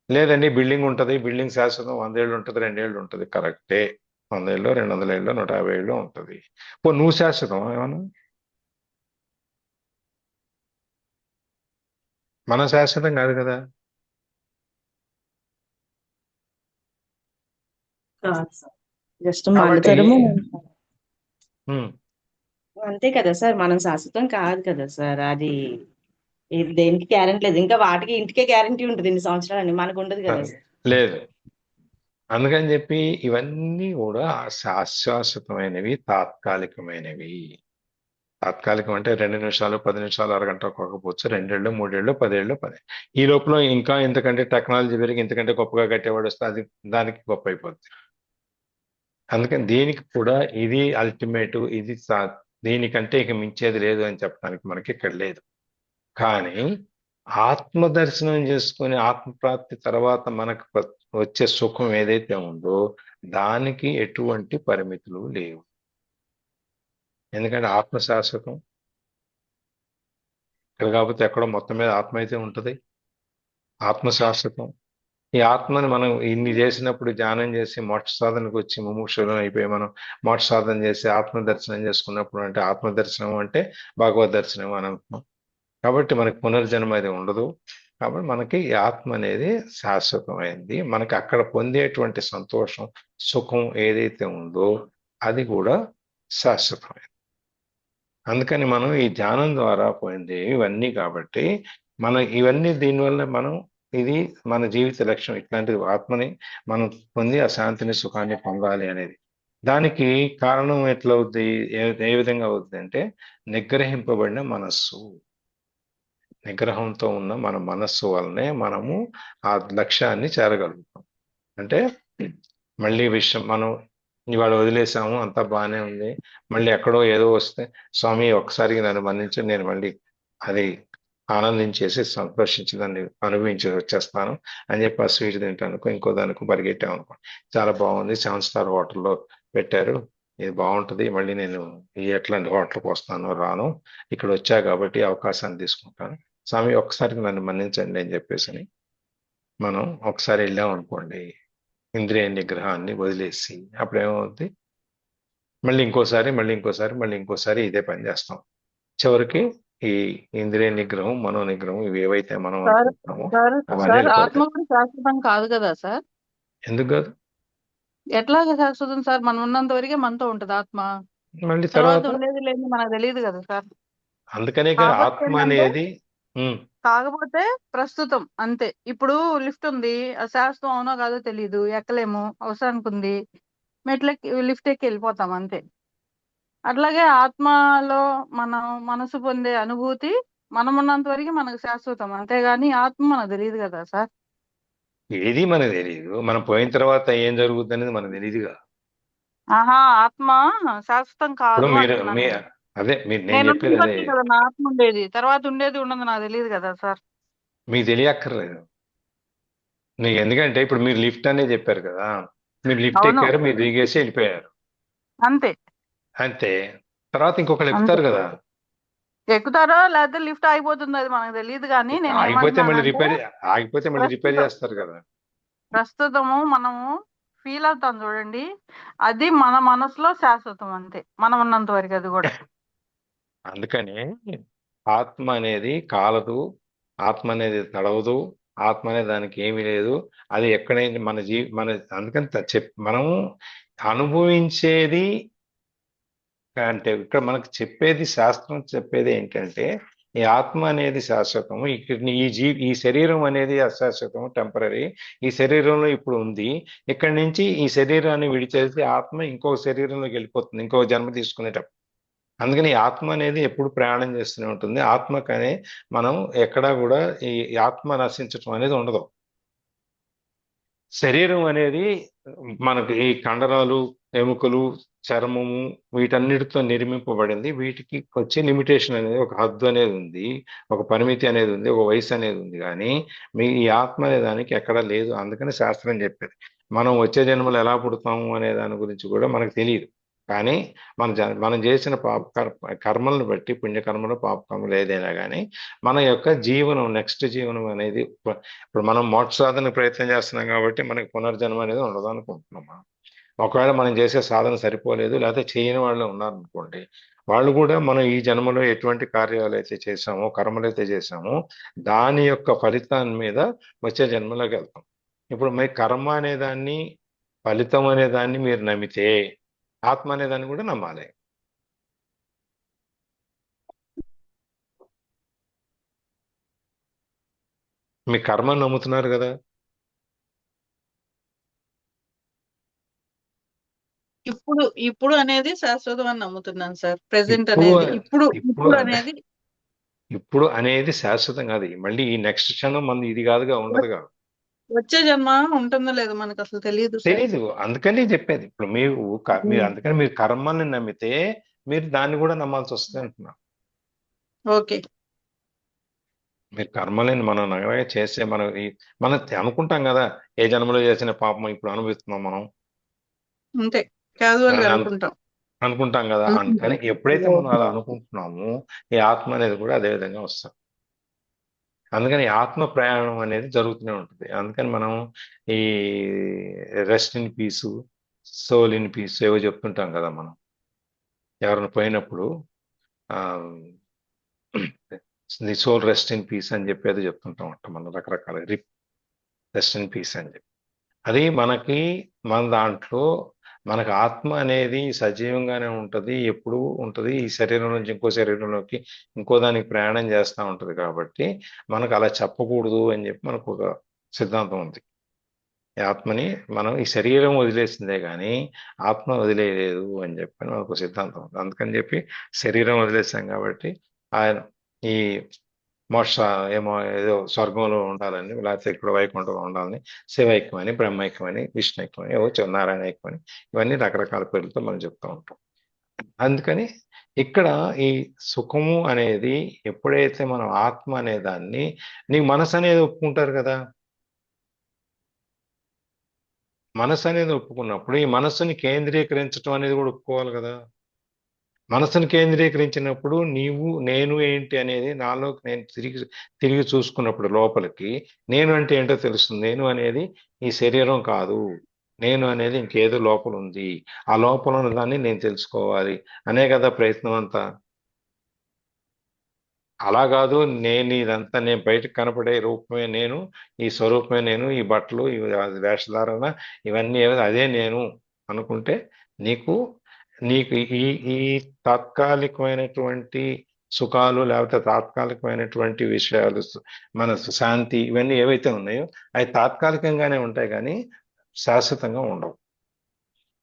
లేదండి బిల్డింగ్ ఉంటుంది, బిల్డింగ్ శాశ్వతం, 100 ఏళ్ళు ఉంటుంది, 2 ఏళ్ళు ఉంటుంది. కరెక్టే, 100 ఏళ్ళు, 200 ఏళ్ళు, 150 ఏళ్ళు ఉంటుంది. నువ్వు శాశ్వతం ఏమన్నా? మనం శాశ్వతం కాదు కదా. జస్ట్ కాబట్టి మండుతరము ఉమ్, అంతే కదా సార్. మనం శాశ్వతం కాదు కదా సార్. అది దేనికి గ్యారెంటీ లేదు. ఇంకా వాటికి ఇంటికే గ్యారెంటీ ఉంటుంది ఇన్ని సంవత్సరాలని, మనకు ఉండదు కదా సార్. లేదు. అందుకని చెప్పి ఇవన్నీ కూడా అశాశ్వతమైనవి, తాత్కాలికమైనవి. తాత్కాలికం అంటే 2 నిమిషాలు, 10 నిమిషాలు, అరగంట ఒక్కొక్కపోవచ్చు, 2 ఏళ్ళు, 3 ఏళ్ళు, 10 ఏళ్ళు, 10. ఈ లోపల ఇంకా ఇంతకంటే టెక్నాలజీ పెరిగి ఇంతకంటే గొప్పగా కట్టేవాడు వస్తే అది దానికి గొప్ప అయిపోద్ది. అందుకని దీనికి కూడా ఇది అల్టిమేట్, ఇది దీనికంటే ఇక మించేది లేదు అని చెప్పడానికి మనకి ఇక్కడ లేదు. కానీ ఆత్మ దర్శనం చేసుకుని ఆత్మప్రాప్తి తర్వాత మనకు వచ్చే సుఖం ఏదైతే ఉందో దానికి ఎటువంటి పరిమితులు లేవు. ఎందుకంటే ఆత్మ శాశ్వతం. ఇక్కడ కాకపోతే ఎక్కడో మొత్తం మీద ఆత్మ అయితే ఉంటుంది. ఆత్మ శాశ్వతం. ఈ ఆత్మని మనం ఇన్ని చేసినప్పుడు ధ్యానం చేసి మోక్ష సాధనకు వచ్చి ముముక్షులం అయిపోయి మనం మోక్ష సాధన చేసి ఆత్మ దర్శనం చేసుకున్నప్పుడు అంటే ఆత్మ దర్శనం అంటే భగవద్ దర్శనం అని అంటున్నాం. కాబట్టి మనకి పునర్జన్మ అది ఉండదు. కాబట్టి మనకి ఈ ఆత్మ అనేది శాశ్వతమైంది. మనకి అక్కడ పొందేటువంటి సంతోషం, సుఖం ఏదైతే ఉందో అది కూడా శాశ్వతమైంది. అందుకని మనం ఈ ధ్యానం ద్వారా పోయింది ఇవన్నీ. కాబట్టి మనం ఇవన్నీ దీనివల్ల మనం ఇది మన జీవిత లక్ష్యం. ఇట్లాంటి ఆత్మని మనం పొంది ఆ శాంతిని, సుఖాన్ని పొందాలి అనేది. దానికి కారణం ఎట్లా అవుద్ది, ఏ విధంగా అవుద్ది అంటే నిగ్రహింపబడిన మనస్సు. నిగ్రహంతో ఉన్న మన మనస్సు వల్లనే మనము ఆ లక్ష్యాన్ని చేరగలుగుతాం. అంటే మళ్ళీ విషయం మనం ఇవాళ వదిలేసాము, అంతా బాగానే ఉంది, మళ్ళీ ఎక్కడో ఏదో వస్తే స్వామి ఒక్కసారికి నన్ను మన్నించి నేను మళ్ళీ అది ఆనందించేసి సంతోషించి దాన్ని అనుభవించి వచ్చేస్తాను అని చెప్పి ఆ స్వీట్ తింటానుకో ఇంకో దానికి పరిగెట్టాం అనుకో, చాలా బాగుంది, 7 స్టార్ హోటల్లో పెట్టారు, ఇది బాగుంటుంది, మళ్ళీ నేను ఎట్లాంటి హోటల్కి వస్తాను రాను, ఇక్కడ వచ్చా కాబట్టి అవకాశాన్ని తీసుకుంటాను, స్వామి ఒక్కసారికి నన్ను మన్నించండి అని చెప్పేసి మనం ఒకసారి వెళ్ళాం అనుకోండి, ఇంద్రియ నిగ్రహాన్ని వదిలేసి అప్పుడు ఏమవుద్ది, మళ్ళీ ఇంకోసారి మళ్ళీ ఇంకోసారి మళ్ళీ ఇంకోసారి ఇదే పని చేస్తాం. చివరికి ఈ ఇంద్రియ నిగ్రహం, మనో నిగ్రహం ఇవి ఏవైతే మనం అనుకుంటున్నామో అవన్నీ ఆత్మ కూడా శాశ్వతం కాదు కదా సార్. ఎందుకు కాదు? ఎట్లాగా శాశ్వతం సార్? మనం ఉన్నంత వరకే మనతో ఉంటది ఆత్మ. మళ్ళీ తర్వాత తర్వాత ఉండేది లేదు మనకు తెలియదు కదా సార్. అందుకనే కాకపోతే ఆత్మ ఏంటంటే అనేది కాకపోతే ప్రస్తుతం అంతే. ఇప్పుడు లిఫ్ట్ ఉంది, అది శాశ్వతం అవునో కాదో తెలియదు, ఎక్కలేము, అవసరానికి ఉంది, మెట్లెక్కి లిఫ్ట్ ఎక్కి వెళ్ళిపోతాం అంతే. అట్లాగే ఆత్మలో మనం మనసు పొందే అనుభూతి మనం ఉన్నంత వరకు మనకు శాశ్వతం, అంతేగాని ఆత్మ మనకు తెలియదు కదా సార్. ఏది మనకు తెలియదు, మనం పోయిన తర్వాత ఏం జరుగుతుంది అనేది మనకు తెలియదుగా. ఆహా, ఆత్మ శాశ్వతం ఇప్పుడు కాదు మీరు అంటున్నాను నేను. అదే నేను నేను చెప్పేది అదే. వరకే కదా నా ఆత్మ ఉండేది, తర్వాత ఉండేది ఉండదు నాకు తెలియదు కదా సార్. మీకు తెలియక్కర్లేదు. మీకు ఎందుకంటే ఇప్పుడు మీరు లిఫ్ట్ అనే చెప్పారు కదా, మీరు లిఫ్ట్ అవును, ఎక్కారు, మీరు దిగేసి వెళ్ళిపోయారు అంతే అంతే. తర్వాత ఇంకొకరు అంతే. ఎక్కుతారు కదా, ఎక్కుతారో లేకపోతే లిఫ్ట్ ఆగిపోతుంది, అది మనకు తెలియదు. కానీ నేను ఆగిపోతే మళ్ళీ ఏమంటున్నానంటే రిపేర్, ఆగిపోతే మళ్ళీ రిపేర్ ప్రస్తుతం చేస్తారు కదా. ప్రస్తుతము మనము ఫీల్ అవుతాం చూడండి, అది మన మనసులో శాశ్వతం అంతే, మనం ఉన్నంత వరకు అది కూడా. అందుకని ఆత్మ అనేది కాలదు, ఆత్మ అనేది తడవదు, ఆత్మ అనేది దానికి ఏమీ లేదు. అది ఎక్కడైనా మన అందుకని మనము అనుభవించేది అంటే ఇక్కడ మనకు చెప్పేది, శాస్త్రం చెప్పేది ఏంటంటే ఈ ఆత్మ అనేది శాశ్వతము. ఇక్కడ ఈ శరీరం అనేది అశాశ్వతము, టెంపరీ. ఈ శరీరంలో ఇప్పుడు ఉంది, ఇక్కడి నుంచి ఈ శరీరాన్ని విడిచేసి ఆత్మ ఇంకో శరీరంలోకి వెళ్ళిపోతుంది, ఇంకో జన్మ తీసుకునేటప్పుడు. అందుకని ఈ ఆత్మ అనేది ఎప్పుడు ప్రయాణం చేస్తూనే ఉంటుంది. ఆత్మకనే మనం ఎక్కడా కూడా ఈ ఆత్మ నశించటం అనేది ఉండదు. శరీరం అనేది మనకి ఈ కండరాలు, ఎముకలు, చర్మము వీటన్నిటితో నిర్మింపబడింది. వీటికి వచ్చే లిమిటేషన్ అనేది, ఒక హద్దు అనేది ఉంది, ఒక పరిమితి అనేది ఉంది, ఒక వయసు అనేది ఉంది. కానీ ఈ ఆత్మ అనే దానికి ఎక్కడా లేదు. అందుకని శాస్త్రం చెప్పేది మనం వచ్చే జన్మలు ఎలా పుడతాము అనే దాని గురించి కూడా మనకు తెలియదు. కానీ మనం చేసిన కర్మలను బట్టి, పుణ్యకర్మలు, పాపకర్మలు ఏదైనా కానీ మన యొక్క జీవనం, నెక్స్ట్ జీవనం అనేది ఇప్పుడు మనం మోక్ష సాధన ప్రయత్నం చేస్తున్నాం కాబట్టి మనకి పునర్జన్మ అనేది ఉండదు అనుకుంటున్నాం మనం. ఒకవేళ మనం చేసే సాధన సరిపోలేదు, లేకపోతే చేయని వాళ్ళు ఉన్నారనుకోండి, వాళ్ళు కూడా మనం ఈ జన్మలో ఎటువంటి కార్యాలు అయితే చేశామో, కర్మలు అయితే చేశామో దాని యొక్క ఫలితాన్ని మీద వచ్చే జన్మలోకి వెళ్తాం. ఇప్పుడు మరి కర్మ అనేదాన్ని, ఫలితం అనేదాన్ని మీరు నమ్మితే ఆత్మ అనేదాన్ని కూడా నమ్మాలి. మీ కర్మను నమ్ముతున్నారు కదా. ఇప్పుడు అనేది శాశ్వతం అని నమ్ముతున్నాను సార్. ప్రెసెంట్ ఇప్పుడు అనేది ఇప్పుడు ఇప్పుడు అనేది ఇప్పుడు అనేది శాశ్వతం కాదు. మళ్ళీ ఈ నెక్స్ట్ క్షణం మన ఇది కాదుగా, ఉండదుగా. వచ్చే జన్మ ఉంటుందో లేదో మనకు అసలు తెలియదు సార్. తెలీదు. అందుకని చెప్పేది ఇప్పుడు మీరు అందుకని మీరు కర్మల్ని నమ్మితే మీరు దాన్ని కూడా నమ్మాల్సి వస్తుంది అంటున్నా. ఓకే. మీరు కర్మలని మనం నగరగా చేస్తే మనం అనుకుంటాం కదా, ఏ జన్మలో చేసిన పాపం ఇప్పుడు అనుభవిస్తున్నాం మనం అంతే, క్యాజువల్ గా అనుకుంటాం. అనుకుంటాం కదా. అందుకని ఎప్పుడైతే మనం అలా అనుకుంటున్నామో ఈ ఆత్మ అనేది కూడా అదే విధంగా వస్తుంది. అందుకని ఆత్మ ప్రయాణం అనేది జరుగుతూనే ఉంటుంది. అందుకని మనం ఈ rest in peace, soul in peace ఏవో చెప్తుంటాం కదా. మనం ఎవరిని పోయినప్పుడు the soul rest in peace అని చెప్పేది చెప్తుంటాం అంట మనం రకరకాల రెస్ట్ ఇన్ పీస్ అని చెప్పి. అది మన దాంట్లో మనకు ఆత్మ అనేది సజీవంగానే ఉంటుంది, ఎప్పుడు ఉంటుంది. ఈ శరీరం నుంచి ఇంకో శరీరంలోకి, ఇంకో దానికి ప్రయాణం చేస్తూ ఉంటుంది. కాబట్టి మనకు అలా చెప్పకూడదు అని చెప్పి మనకు ఒక సిద్ధాంతం ఉంది. ఈ ఆత్మని మనం ఈ శరీరం వదిలేసిందే కానీ ఆత్మ వదిలేయలేదు అని చెప్పి మనకు సిద్ధాంతం ఉంది. అందుకని చెప్పి శరీరం వదిలేసాం కాబట్టి ఆయన ఈ మోక్ష ఏదో స్వర్గంలో ఉండాలని, లేకపోతే ఇక్కడ వైకుంఠంలో ఉండాలని, శివైక్యమని, బ్రహ్మైక్యమని, విష్ణుైక్యమని, ఏవో నారాయణైక్యమని, ఇవన్నీ రకరకాల పేర్లతో మనం చెప్తూ ఉంటాం. అందుకని ఇక్కడ ఈ సుఖము అనేది ఎప్పుడైతే మనం ఆత్మ అనే దాన్ని, నీ మనసు అనేది ఒప్పుకుంటారు కదా. మనసు అనేది ఒప్పుకున్నప్పుడు ఈ మనస్సుని కేంద్రీకరించడం అనేది కూడా ఒప్పుకోవాలి కదా. మనసును కేంద్రీకరించినప్పుడు నేను ఏంటి అనేది నాలోకి నేను తిరిగి చూసుకున్నప్పుడు లోపలికి నేను అంటే ఏంటో తెలుస్తుంది. నేను అనేది ఈ శరీరం కాదు, నేను అనేది ఇంకేదో లోపల ఉంది, ఆ లోపల ఉన్న దాన్ని నేను తెలుసుకోవాలి అనే కదా ప్రయత్నం అంతా. అలా కాదు, ఇదంతా నేను బయటకు కనపడే రూపమే నేను, ఈ స్వరూపమే నేను, ఈ బట్టలు, ఈ వేషధారణ, ఇవన్నీ అదే నేను అనుకుంటే నీకు ఈ తాత్కాలికమైనటువంటి సుఖాలు, లేకపోతే తాత్కాలికమైనటువంటి విషయాలు, మనసు శాంతి, ఇవన్నీ ఏవైతే ఉన్నాయో అవి తాత్కాలికంగానే ఉంటాయి కానీ శాశ్వతంగా ఉండవు.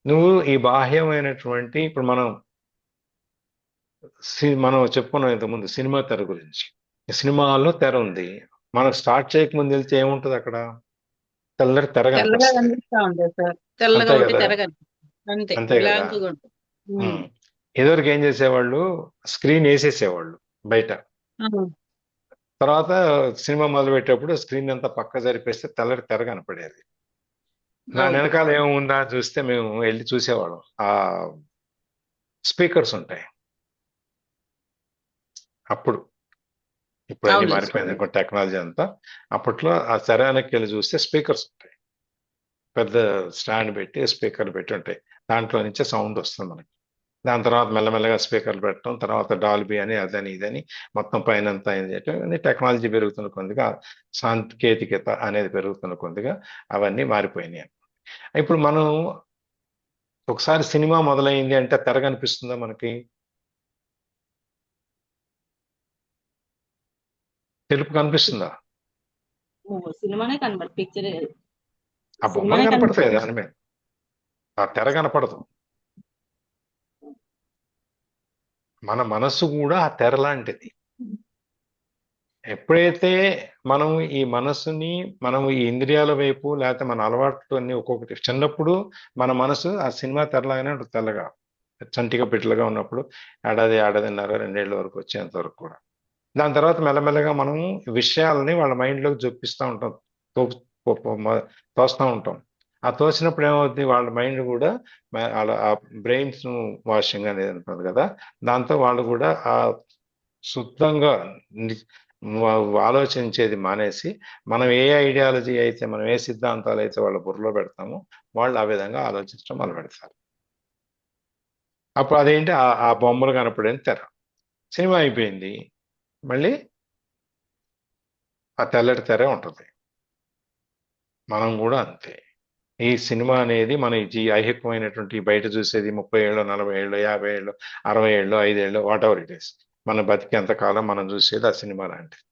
నువ్వు ఈ బాహ్యమైనటువంటి ఇప్పుడు మనం చెప్పుకున్నాం ఇంతకుముందు సినిమా తెర గురించి. సినిమా హాల్లో తెర ఉంది, మనం స్టార్ట్ చేయకముందు వెళ్తే ఏముంటది అక్కడ? తెల్లటి తెర కనిపిస్తుంది. అంతే కదా. ఎదురుకు ఏం చేసేవాళ్ళు, స్క్రీన్ వేసేసేవాళ్ళు బయట. తర్వాత సినిమా మొదలు పెట్టేటప్పుడు స్క్రీన్ అంతా పక్క జరిపేస్తే తెల్లటి తెర కనపడేది. దాని వెనకాల ఏముందా చూస్తే మేము వెళ్ళి చూసేవాళ్ళం. ఆ స్పీకర్స్ ఉంటాయి అప్పుడు. ఇప్పుడు అన్ని మారిపోయింది టెక్నాలజీ అంతా. అప్పట్లో ఆ తెర వెనక్కి వెళ్ళి చూస్తే స్పీకర్స్ ఉంటాయి. పెద్ద స్టాండ్ పెట్టి స్పీకర్లు పెట్టి ఉంటాయి. దాంట్లో నుంచే సౌండ్ వస్తుంది మనకి. దాని తర్వాత మెల్లమెల్లగా స్పీకర్లు పెట్టడం, తర్వాత డాల్బీ అని అదని ఇదని మొత్తం పైనంతా అయింది అంటే టెక్నాలజీ పెరుగుతున్న కొద్దిగా, సాంకేతికత అనేది పెరుగుతున్న కొద్దిగా అవన్నీ మారిపోయినాయి. ఇప్పుడు మనం ఒకసారి సినిమా మొదలైంది అంటే తెర కనిపిస్తుందా మనకి? తెలుపు కనిపిస్తుందా? సినిమానే కనబడు పిక్చర్ ఆ బొమ్మలు సినిమానే కనపడతాయి కనబడుతుంది. దాని మీద, ఆ తెర కనపడదు. మన మనస్సు కూడా ఆ తెర లాంటిది. ఎప్పుడైతే మనం ఈ మనస్సుని మనం ఈ ఇంద్రియాల వైపు లేకపోతే మన అలవాట్లు అన్ని ఒక్కొక్కటి, చిన్నప్పుడు మన మనసు ఆ సినిమా తెరలాగానే ఉంటుంది, తెల్లగా చంటిగా బిడ్డలుగా ఉన్నప్పుడు ఏడాదిన్నర 2 ఏళ్ళ వరకు వచ్చేంత వరకు కూడా. దాని తర్వాత మెల్లమెల్లగా మనం విషయాలని వాళ్ళ మైండ్లోకి జొప్పిస్తూ ఉంటాం, తోస్తూ ఉంటాం. ఆ తోసినప్పుడు ఏమవుతుంది, వాళ్ళ మైండ్ కూడా వాళ్ళ ఆ బ్రెయిన్స్ వాషింగ్ అనేది ఉంటుంది కదా, దాంతో వాళ్ళు కూడా ఆ శుద్ధంగా ఆలోచించేది మానేసి, మనం ఏ ఐడియాలజీ అయితే, మనం ఏ సిద్ధాంతాలు అయితే వాళ్ళ బుర్రలో పెడతామో వాళ్ళు ఆ విధంగా ఆలోచించడం మొదలు పెడతారు. అప్పుడు అదేంటి, ఆ బొమ్మలు కనపడేది తెర. సినిమా అయిపోయింది, మళ్ళీ ఆ తెల్లటి తెరే ఉంటుంది. మనం కూడా అంతే. ఈ సినిమా అనేది మన ఈ ఐహికమైనటువంటి బయట చూసేది 30 ఏళ్ళు, 40 ఏళ్ళు, 50 ఏళ్ళు, 60 ఏళ్ళు, 5 ఏళ్ళు, వాట్ ఎవర్ ఇట్ ఈస్, మన బతికేంత కాలం మనం చూసేది ఆ సినిమా లాంటిది.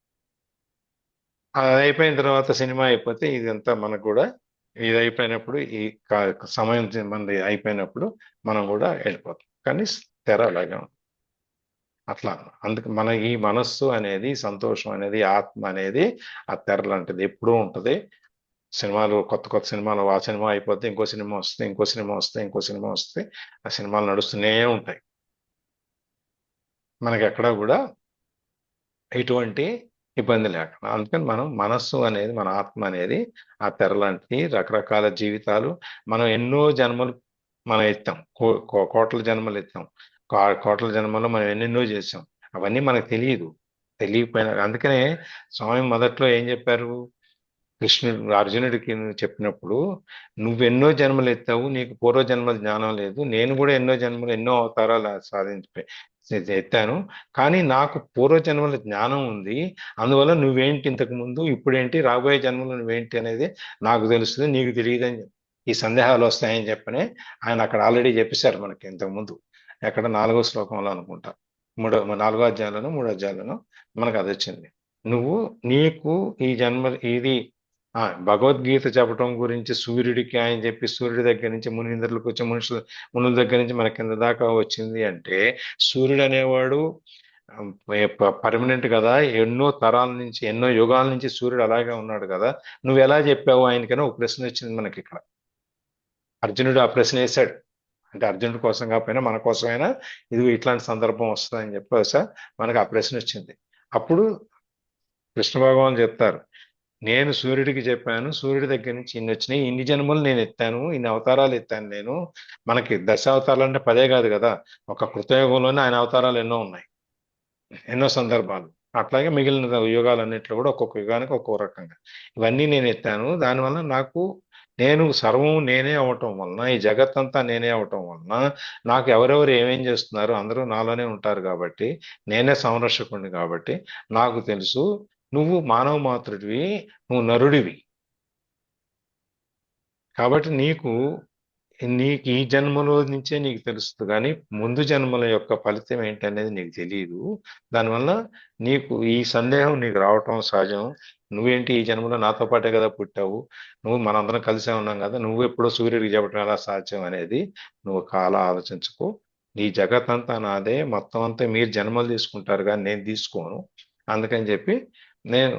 అది అయిపోయిన తర్వాత, సినిమా అయిపోతే ఇదంతా మనకు కూడా, ఇది అయిపోయినప్పుడు ఈ సమయం మనది అయిపోయినప్పుడు మనం కూడా వెళ్ళిపోతాం. కానీ తెర అలాగే ఉంది. అట్లా అందుకు మన ఈ మనస్సు అనేది, సంతోషం అనేది, ఆత్మ అనేది ఆ తెర లాంటిది, ఎప్పుడూ ఉంటుంది. సినిమాలు, కొత్త కొత్త సినిమాలు, ఆ సినిమా అయిపోతే ఇంకో సినిమా వస్తే, ఇంకో సినిమా వస్తే, ఇంకో సినిమా వస్తే, ఆ సినిమాలు నడుస్తూనే ఉంటాయి. మనకి ఎక్కడా కూడా ఎటువంటి ఇబ్బంది లేకుండా. అందుకని మనం మనస్సు అనేది, మన ఆత్మ అనేది ఆ తెర లాంటిది. రకరకాల జీవితాలు మనం ఎన్నో జన్మలు మనం ఎత్తాం, కోట్ల జన్మలు ఎత్తాం. కోట్ల జన్మలో మనం ఎన్నెన్నో చేసాం, అవన్నీ మనకు తెలియదు. తెలియకపోయినా, అందుకనే స్వామి మొదట్లో ఏం చెప్పారు, కృష్ణుడు అర్జునుడికి చెప్పినప్పుడు, నువ్వెన్నో జన్మలు ఎత్తావు, నీకు పూర్వజన్మల జ్ఞానం లేదు, నేను కూడా ఎన్నో జన్మలు, ఎన్నో అవతారాలు ఎత్తాను, కానీ నాకు పూర్వజన్మల జ్ఞానం ఉంది. అందువల్ల నువ్వేంటి ఇంతకు ముందు, ఇప్పుడేంటి, రాబోయే జన్మలు నువ్వేంటి అనేది నాకు తెలుస్తుంది, నీకు తెలియదని ఈ సందేహాలు వస్తాయని చెప్పని ఆయన అక్కడ ఆల్రెడీ చెప్పేశారు మనకి ఇంతకు ముందు. ఎక్కడ 4వ శ్లోకంలో అనుకుంటా, 4వ అధ్యాయంలోనూ 3వ అధ్యాయంలోనూ మనకు అది వచ్చింది. నువ్వు, నీకు ఈ జన్మ ఇది భగవద్గీత చెప్పడం గురించి సూర్యుడికి ఆయన చెప్పి, సూర్యుడి దగ్గర నుంచి మునీంద్రులకు వచ్చి, మునుల దగ్గర నుంచి మన కింద దాకా వచ్చింది అంటే, సూర్యుడు అనేవాడు పర్మనెంట్ కదా, ఎన్నో తరాల నుంచి, ఎన్నో యుగాల నుంచి సూర్యుడు అలాగే ఉన్నాడు కదా, నువ్వు ఎలా చెప్పావు ఆయనకైనా ఒక ప్రశ్న వచ్చింది మనకి ఇక్కడ. అర్జునుడు ఆ ప్రశ్న వేశాడు. అంటే అర్జునుడి కోసం కాకపోయినా మన కోసమైనా ఇది ఇట్లాంటి సందర్భం వస్తుందని చెప్పేసా మనకు ఆ ప్రశ్న వచ్చింది. అప్పుడు కృష్ణ భగవాన్ చెప్తారు, నేను సూర్యుడికి చెప్పాను, సూర్యుడి దగ్గర నుంచి ఇన్ని వచ్చినాయి, ఇన్ని జన్మలు నేను ఎత్తాను, ఇన్ని అవతారాలు ఎత్తాను నేను. మనకి 10 అవతారాలు అంటే 10 కాదు కదా, ఒక కృతయుగంలోనే ఆయన అవతారాలు ఎన్నో ఉన్నాయి, ఎన్నో సందర్భాలు. అట్లాగే మిగిలిన యుగాలన్నింటిలో కూడా ఒక్కొక్క యుగానికి ఒక్కొక్క రకంగా ఇవన్నీ నేను ఎత్తాను. దానివల్ల నాకు, నేను సర్వం నేనే అవటం వలన, ఈ జగత్తంతా నేనే అవటం వలన, నాకు ఎవరెవరు ఏమేం చేస్తున్నారు, అందరూ నాలోనే ఉంటారు కాబట్టి, నేనే సంరక్షకుడిని కాబట్టి నాకు తెలుసు, నువ్వు మానవ మాతృడివి, నువ్వు నరుడివి కాబట్టి నీకు ఈ జన్మలో నుంచే నీకు తెలుస్తుంది, కానీ ముందు జన్మల యొక్క ఫలితం ఏంటనేది నీకు తెలియదు. దానివల్ల నీకు ఈ సందేహం నీకు రావటం సహజం. నువ్వేంటి ఈ జన్మలో నాతో పాటే కదా పుట్టావు, నువ్వు మనందరం కలిసే ఉన్నాం కదా, నువ్వు ఎప్పుడో సూర్యుడికి చెప్పడం ఎలా సాధ్యం అనేది నువ్వు అలా ఆలోచించుకో. ఈ జగత్ అంతా నాదే, మొత్తం అంతా మీరు జన్మలు తీసుకుంటారు కానీ నేను తీసుకోను. అందుకని చెప్పి నేను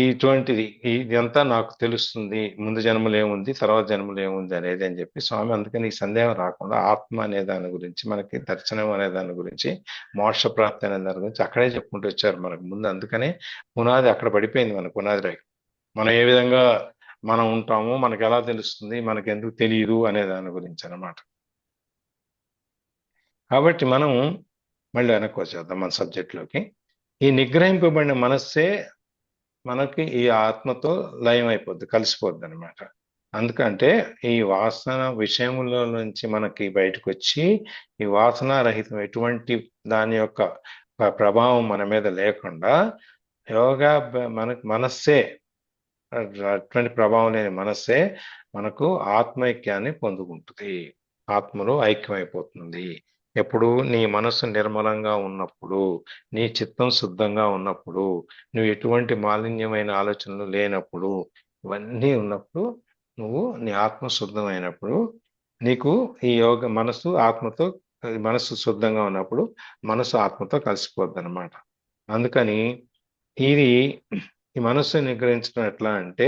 ఇటువంటిది ఇదంతా నాకు తెలుస్తుంది, ముందు జన్మలు ఏముంది, తర్వాత జన్మలు ఏముంది అనేది అని చెప్పి స్వామి అందుకని ఈ సందేహం రాకుండా ఆత్మ అనే దాని గురించి, మనకి దర్శనం అనే దాని గురించి, మోక్ష ప్రాప్తి అనే దాని గురించి అక్కడే చెప్పుకుంటూ వచ్చారు మనకు ముందు. అందుకనే పునాది అక్కడ పడిపోయింది, మన పునాది రాయి. మనం ఏ విధంగా మనం ఉంటామో మనకు ఎలా తెలుస్తుంది, మనకి ఎందుకు తెలియదు అనే దాని గురించి అన్నమాట. కాబట్టి మనం మళ్ళీ వెనక్కి వచ్చేద్దాం మన సబ్జెక్ట్లోకి. ఈ నిగ్రహింపబడిన మనస్సే మనకి ఈ ఆత్మతో లయం అయిపోద్ది, కలిసిపోద్ది అనమాట. అందుకంటే ఈ వాసన విషయముల నుంచి మనకి బయటకు వచ్చి ఈ వాసన రహితం ఎటువంటి దాని యొక్క ప్రభావం మన మీద లేకుండా యోగా మనకు మనస్సే, అటువంటి ప్రభావం లేని మనస్సే మనకు ఆత్మైక్యాన్ని పొందుకుంటుంది, ఆత్మలో ఐక్యమైపోతుంది. ఎప్పుడు నీ మనస్సు నిర్మలంగా ఉన్నప్పుడు, నీ చిత్తం శుద్ధంగా ఉన్నప్పుడు, నువ్వు ఎటువంటి మాలిన్యమైన ఆలోచనలు లేనప్పుడు, ఇవన్నీ ఉన్నప్పుడు, నువ్వు నీ ఆత్మ శుద్ధమైనప్పుడు నీకు ఈ యోగ మనస్సు శుద్ధంగా ఉన్నప్పుడు మనస్సు ఆత్మతో కలిసిపోద్ది అనమాట. అందుకని ఇది ఈ మనస్సుని నిగ్రహించడం ఎట్లా అంటే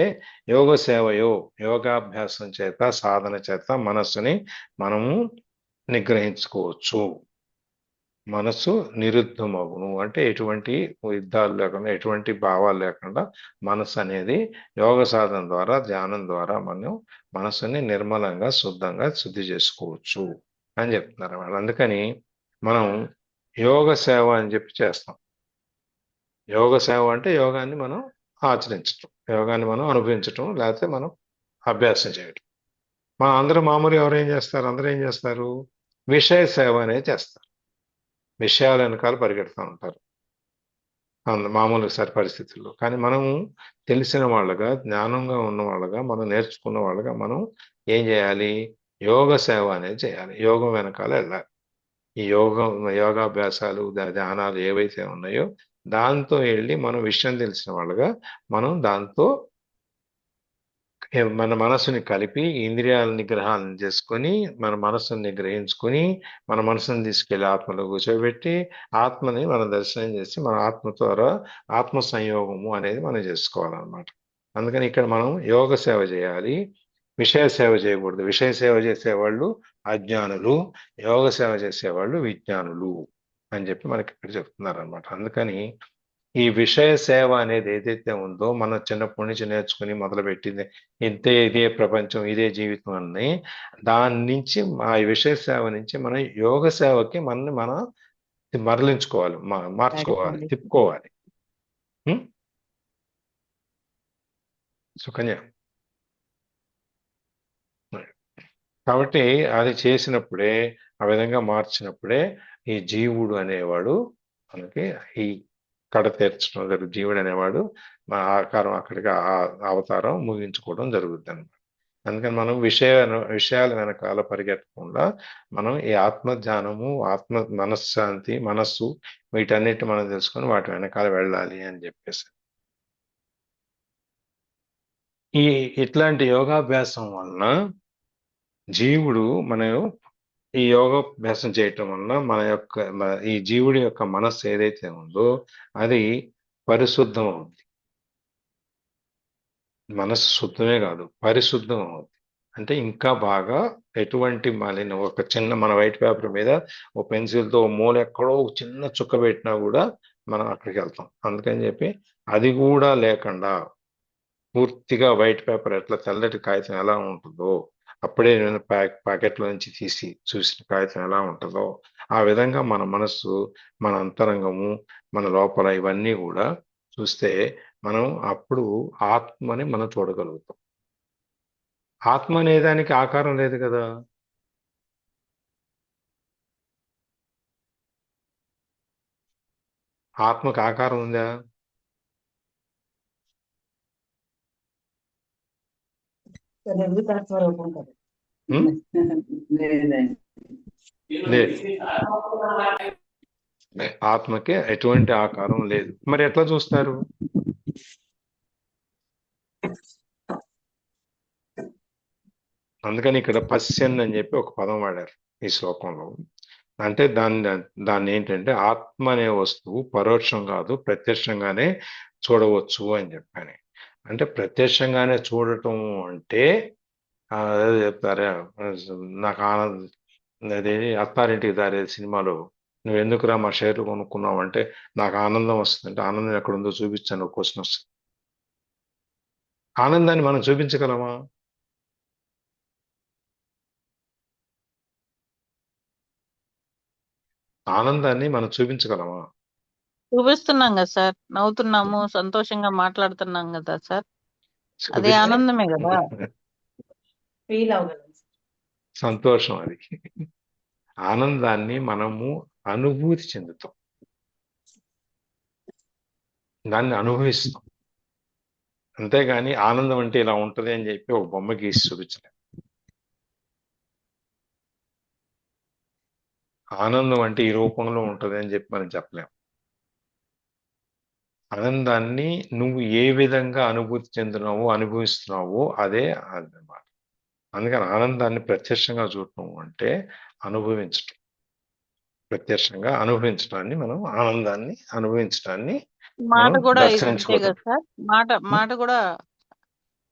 యోగాభ్యాసం చేత, సాధన చేత మనస్సుని మనము నిగ్రహించుకోవచ్చు. మనస్సు నిరుద్ధమగును అంటే ఎటువంటి యుద్ధాలు లేకుండా, ఎటువంటి భావాలు లేకుండా మనస్సు అనేది యోగ సాధన ద్వారా, ధ్యానం ద్వారా మనం మనస్సుని నిర్మలంగా, శుద్ధి చేసుకోవచ్చు అని చెప్తున్నారు అన్నమాట. అందుకని మనం యోగ సేవ అని చెప్పి చేస్తాం. యోగ సేవ అంటే యోగాన్ని మనం ఆచరించటం, యోగాన్ని మనం అనుభవించటం, లేకపోతే మనం అభ్యాసం చేయటం. మన అందరూ మామూలుగా ఎవరేం చేస్తారు, అందరూ ఏం చేస్తారు, విషయ సేవ అనేది చేస్తారు. విషయాల వెనకాల పరిగెడుతూ ఉంటారు మామూలు సరి పరిస్థితుల్లో. కానీ మనము తెలిసిన వాళ్ళగా, జ్ఞానంగా ఉన్న వాళ్ళగా, మనం నేర్చుకున్న వాళ్ళగా మనం ఏం చేయాలి, యోగ సేవ అనేది చేయాలి. యోగం వెనకాల వెళ్ళాలి. ఈ యోగాభ్యాసాలు, ధ్యానాలు ఏవైతే ఉన్నాయో దాంతో వెళ్ళి మనం విషయం తెలిసిన వాళ్ళగా మనం దాంతో మన మనసుని కలిపి ఇంద్రియాల నిగ్రహాలను చేసుకొని, మన మనసుని నిగ్రహించుకొని, మన మనసుని తీసుకెళ్లి ఆత్మలో కూర్చోబెట్టి ఆత్మని మనం దర్శనం చేసి మన ఆత్మ ద్వారా ఆత్మ సంయోగము అనేది మనం చేసుకోవాలన్నమాట. అందుకని ఇక్కడ మనం యోగ సేవ చేయాలి, విషయ సేవ చేయకూడదు. విషయ సేవ చేసేవాళ్ళు అజ్ఞానులు, యోగ సేవ చేసేవాళ్ళు విజ్ఞానులు అని చెప్పి మనకి ఇక్కడ చెప్తున్నారు అనమాట. అందుకని ఈ విషయ సేవ అనేది ఏదైతే ఉందో మనం చిన్నప్పటి నుంచి నేర్చుకుని మొదలుపెట్టింది, ఇదే ప్రపంచం, ఇదే జీవితం అని, దాని నుంచి ఆ విషయ సేవ నుంచి మనం యోగ సేవకి మనం మరలించుకోవాలి, మార్చుకోవాలి, తిప్పుకోవాలి. సుకన్య, కాబట్టి అది చేసినప్పుడే, ఆ విధంగా మార్చినప్పుడే ఈ జీవుడు అనేవాడు మనకి ఈ కడ తీర్చడం జరుగుతుంది. జీవుడు అనేవాడు మన ఆకారం అక్కడికి అవతారం ముగించుకోవడం జరుగుతుంది అనమాట. అందుకని మనం విషయాల వెనకాల పరిగెత్తకుండా మనం ఈ ఆత్మ ధ్యానము, మనశ్శాంతి, మనస్సు, వీటన్నిటి మనం తెలుసుకొని వాటి వెనకాల వెళ్ళాలి అని చెప్పేసి. ఇట్లాంటి యోగాభ్యాసం వలన జీవుడు ఈ యోగాభ్యాసం చేయటం వలన ఈ జీవుడి యొక్క మనస్సు ఏదైతే ఉందో అది పరిశుద్ధం అవుతుంది. మనస్సు శుద్ధమే కాదు, పరిశుద్ధం అవుతుంది. అంటే ఇంకా బాగా ఎటువంటి మాలిన్యం, మన వైట్ పేపర్ మీద ఓ పెన్సిల్తో మూల ఎక్కడో చిన్న చుక్క పెట్టినా కూడా మనం అక్కడికి వెళ్తాం. అందుకని చెప్పి అది కూడా లేకుండా పూర్తిగా వైట్ పేపర్ ఎట్లా తెల్లటి కాగితం ఎలా ఉంటుందో, అప్పుడే నేను ప్యాకెట్లో నుంచి తీసి చూసిన కాగితం ఎలా ఉంటుందో ఆ విధంగా మన మనస్సు, మన అంతరంగము, మన లోపల ఇవన్నీ కూడా చూస్తే మనం అప్పుడు ఆత్మని మనం చూడగలుగుతాం. ఆత్మ అనే దానికి ఆకారం లేదు కదా. ఆత్మకు ఆకారం ఉందా? లేదు, ఆత్మకి ఎటువంటి ఆకారం లేదు. మరి ఎట్లా చూస్తారు? అందుకని ఇక్కడ పశ్యన్ అని చెప్పి ఒక పదం వాడారు ఈ శ్లోకంలో. అంటే దాన్ని ఏంటంటే ఆత్మ అనే వస్తువు పరోక్షం కాదు, ప్రత్యక్షంగానే చూడవచ్చు అని చెప్పాను. అంటే ప్రత్యక్షంగానే చూడటం అంటే అదే చెప్తారా, నాకు అదే అత్తారింటికి దారే సినిమాలో నువ్వు ఎందుకురా మా షేర్లు కొనుక్కున్నావు అంటే నాకు ఆనందం వస్తుంది అంటే, ఆనందం ఎక్కడుందో చూపించాను ఒక క్వశ్చన్ వస్తుంది. ఆనందాన్ని మనం చూపించగలమా? ఆనందాన్ని మనం చూపించగలమా? చూపిస్తున్నాం కదా సార్, నవ్వుతున్నాము, సంతోషంగా మాట్లాడుతున్నాం కదా సార్, అదే చూపిస్తే ఆనందమే కదా. ఫీల్ అవ్వగలం. సంతోషం అది. ఆనందాన్ని మనము అనుభూతి చెందుతాం, దాన్ని అనుభవిస్తాం. అంతేగాని ఆనందం అంటే ఇలా ఉంటది అని చెప్పి ఒక బొమ్మ గీసి చూపించలేం. ఆనందం అంటే ఈ రూపంలో ఉంటది అని చెప్పి మనం చెప్పలేం. ఆనందాన్ని నువ్వు ఏ విధంగా అనుభూతి చెందుతున్నావో అనుభవిస్తున్నావో అదే అన్నమాట. అందుకని ఆనందాన్ని ప్రత్యక్షంగా చూడటం అంటే అనుభవించటం. ప్రత్యక్షంగా అనుభవించడాన్ని మనం ఆనందాన్ని అనుభవించడాన్ని మాట మనం కూడా ఇంతే దర్శించబోతాం. కదా సార్, మాట కూడా,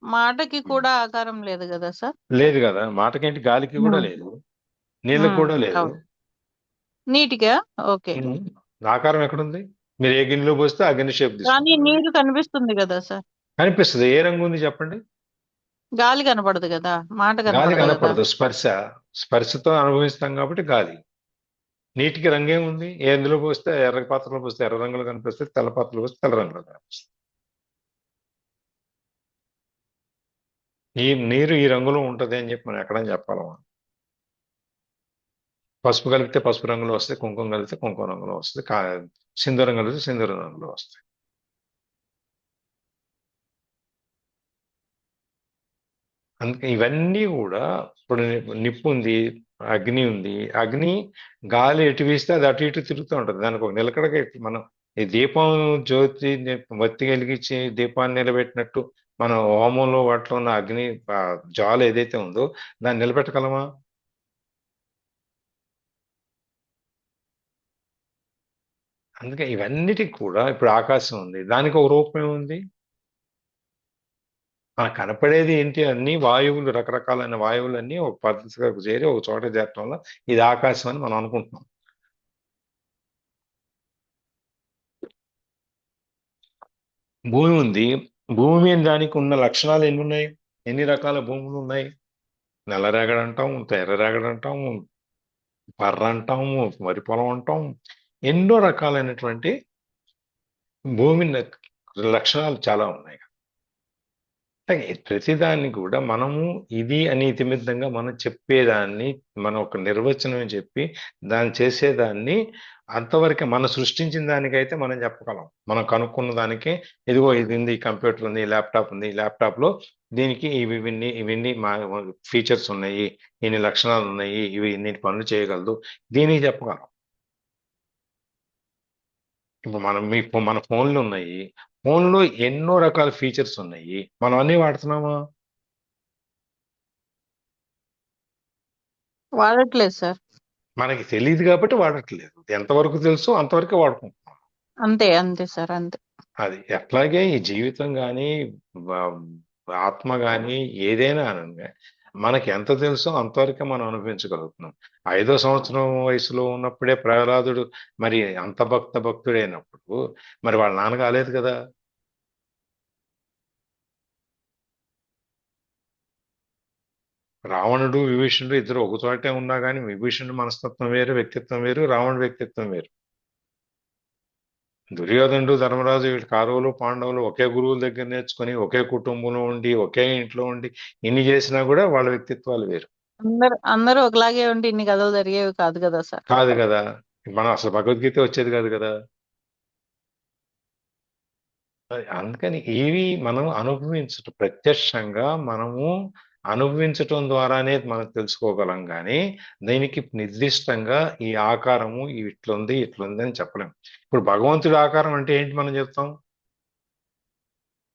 మాటకి కూడా ఆకారం లేదు కదా సార్. లేదు కదా, మాటకేంటి, గాలికి కూడా లేదు, నీళ్ళకి కూడా లేదు. అవును. నీటిగా ఓకే, ఆకారం ఎక్కడుంది? మీరు ఏ గిన్నెలో పోస్తే ఆ గిన్నె షేప్ కానీ తీసుకుంటుంది. నీరు కనిపిస్తుంది కదా సార్. కనిపిస్తుంది. ఏ రంగు ఉంది చెప్పండి? గాలి కనపడదు కదా, మాట గాలి కనపడదు కదా. కనపడదు. స్పర్శతో అనుభవిస్తాం కాబట్టి గాలి. నీటికి రంగేముంది? ఎందులో పోస్తే ఎర్ర పాత్రలో పోస్తే ఎర్ర రంగులు కనిపిస్తాయి, తెల్ల పాత్రలో పోస్తే తెల్ల రంగులు కనిపిస్తాయి. ఈ నీరు ఈ రంగులో ఉంటది అని చెప్పి మనం ఎక్కడని చెప్పాలమా? పసుపు కలిపితే పసుపు రంగులో వస్తాయి, కుంకుమ కలిపితే కుంకుమ రంగులో వస్తుంది, సింధూరం కలిపితే సింధూరం రంగులో వస్తాయి. అందుకే ఇవన్నీ కూడా ఇప్పుడు నిప్పు ఉంది, అగ్ని ఉంది. అగ్ని గాలి ఎటు వీస్తే అది అటు ఇటు తిరుగుతూ ఉంటుంది. దానికి ఒక నిలకడగా మనం ఈ దీపం జ్యోతి వత్తి వెలిగించి దీపాన్ని నిలబెట్టినట్టు మనం హోమంలో వాటిలో ఉన్న అగ్ని జ్వాల ఏదైతే ఉందో దాన్ని నిలబెట్టగలమా? అందుకే ఇవన్నిటికి కూడా ఇప్పుడు ఆకాశం ఉంది, దానికి ఒక రూపం ఏముంది? మనకు కనపడేది ఏంటి? అన్ని వాయువులు, రకరకాలైన వాయువులన్నీ ఒక పద్ధతిగా చేరి ఒక చోట చేరటం వల్ల ఇది ఆకాశం అని మనం అనుకుంటున్నాం. భూమి ఉంది, భూమి మీద దానికి ఉన్న లక్షణాలు ఎన్ని ఉన్నాయి? ఎన్ని రకాల భూములు ఉన్నాయి? నల్లరేగడి అంటాం, ఎర్రరేగడి అంటాం, పర్ర అంటాము, వరి పొలం అంటాం. ఎన్నో రకాలైనటువంటి భూమి లక్షణాలు చాలా ఉన్నాయి. ప్రతిదాన్ని కూడా మనము ఇది అని ఇతిమిద్దంగా మనం చెప్పేదాన్ని, మనం ఒక నిర్వచనం చెప్పి దాన్ని చేసేదాన్ని అంతవరకే. మనం సృష్టించిన దానికైతే మనం చెప్పగలం. మనం కనుక్కున్న దానికి ఇదిగో ఇది ఉంది, కంప్యూటర్ ఉంది, ల్యాప్టాప్ ఉంది, ఈ ల్యాప్టాప్లో దీనికి ఇవన్నీ మా ఫీచర్స్ ఉన్నాయి, ఇన్ని లక్షణాలు ఉన్నాయి, ఇవి ఇన్ని పనులు చేయగలదు, దీనికి చెప్పగలం. ఇప్పుడు మన ఫోన్లు ఉన్నాయి, ఫోన్లో ఎన్నో రకాల ఫీచర్స్ ఉన్నాయి, మనం అన్నీ వాడుతున్నామా? వాడట్లేదు సార్. మనకి తెలియదు కాబట్టి వాడట్లేదు. ఎంతవరకు తెలుసో అంతవరకే వాడుకుంటున్నాం. అంతే అంతే సార్, అంతే. అది అట్లాగే ఈ జీవితం కానీ ఆత్మ కానీ ఏదైనా అనంగా మనకి ఎంత తెలుసో అంతవరకే మనం అనుభవించగలుగుతున్నాం. 5వ సంవత్సరం వయసులో ఉన్నప్పుడే ప్రహ్లాదుడు మరి అంత భక్తుడైనప్పుడు మరి వాళ్ళ నాన్న కాలేదు కదా. రావణుడు విభీషణుడు ఇద్దరు ఒక చోటే ఉన్నా కానీ విభీషణుడు మనస్తత్వం వేరు, వ్యక్తిత్వం వేరు, రావణుడి వ్యక్తిత్వం వేరు. దుర్యోధనుడు, ధర్మరాజు, వీళ్ళు కౌరవులు, పాండవులు ఒకే గురువుల దగ్గర నేర్చుకొని ఒకే కుటుంబంలో ఉండి ఒకే ఇంట్లో ఉండి ఇన్ని చేసినా కూడా వాళ్ళ వ్యక్తిత్వాలు వేరు. అందరూ ఒకలాగే ఉండి ఇన్ని కథలు జరిగేవి కాదు కదా సార్. కాదు కదా, మనం అసలు భగవద్గీత వచ్చేది కాదు కదా. అందుకని ఇవి మనం అనుభవించటం, ప్రత్యక్షంగా మనము అనుభవించటం ద్వారానే మనం తెలుసుకోగలం. కానీ దీనికి నిర్దిష్టంగా ఈ ఆకారము ఇట్లుంది ఇట్లుంది అని చెప్పలేం. ఇప్పుడు భగవంతుడి ఆకారం అంటే ఏంటి మనం చెప్తాం?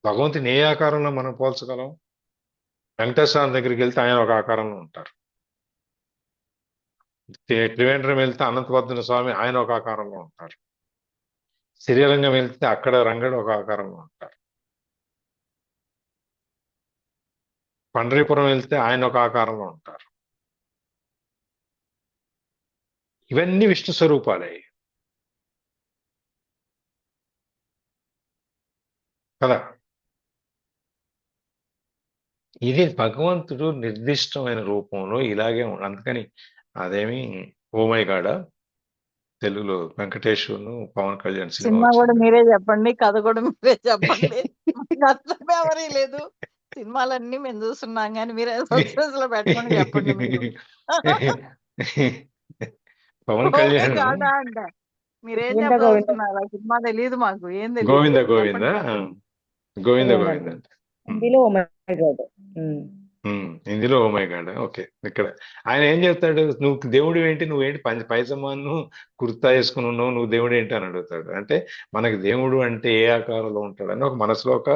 భగవంతుని ఏ ఆకారంలో మనం పోల్చగలం? వెంకటేశ్వర దగ్గరికి వెళ్తే ఆయన ఒక ఆకారంలో ఉంటారు. త్రివేంద్రం వెళ్తే అనంతపద్మనాభ స్వామి ఆయన ఒక ఆకారంలో ఉంటారు. శ్రీరంగం వెళ్తే అక్కడ రంగడు ఒక ఆకారంలో ఉంటారు. పండరీపురం వెళ్తే ఆయన ఒక ఆకారంలో ఉంటారు. ఇవన్నీ విష్ణు స్వరూపాలే కదా. ఇది భగవంతుడు నిర్దిష్టమైన రూపంలో ఇలాగే అందుకని అదేమి ఓ మై గాడ్ తెలుగులో వెంకటేష్ పవన్ కళ్యాణ్ సినిమా సినిమా కూడా వచ్చింది. మీరే చెప్పండి, కథ కూడా మీరే చెప్పండి. మాకు అసలు మెమరీ లేదు. సినిమాలన్నీ మేము చూస్తున్నాం కానీ మీరే సస్పెన్స్ లో పెట్టమని చెప్పండి మీరు. పవన్ ఓకే కళ్యాణ్ కాదా అంట. మీరేం గోవింద గోవింద చెప్పదలుచుకున్నారు? ఆ సినిమా తెలియదు, మాకు ఏం తెలియదు. గోవింద గోవింద చెప్పండి. గోవింద గోవింద గోవింద అంటే హిందీలో ఓ మై గాడ్. హిందీలో ఓ మై గాడ్. ఓకే, ఇక్కడ ఆయన ఏం చెప్తాడు, నువ్వు దేవుడు ఏంటి, నువ్వేంటి పైజమాను కుర్తా వేసుకుని ఉన్నావు, నువ్వు దేవుడు ఏంటి అని అడుగుతాడు. అంటే మనకి దేవుడు అంటే ఏ ఆకారంలో ఉంటాడని ఒక మనసులో ఒక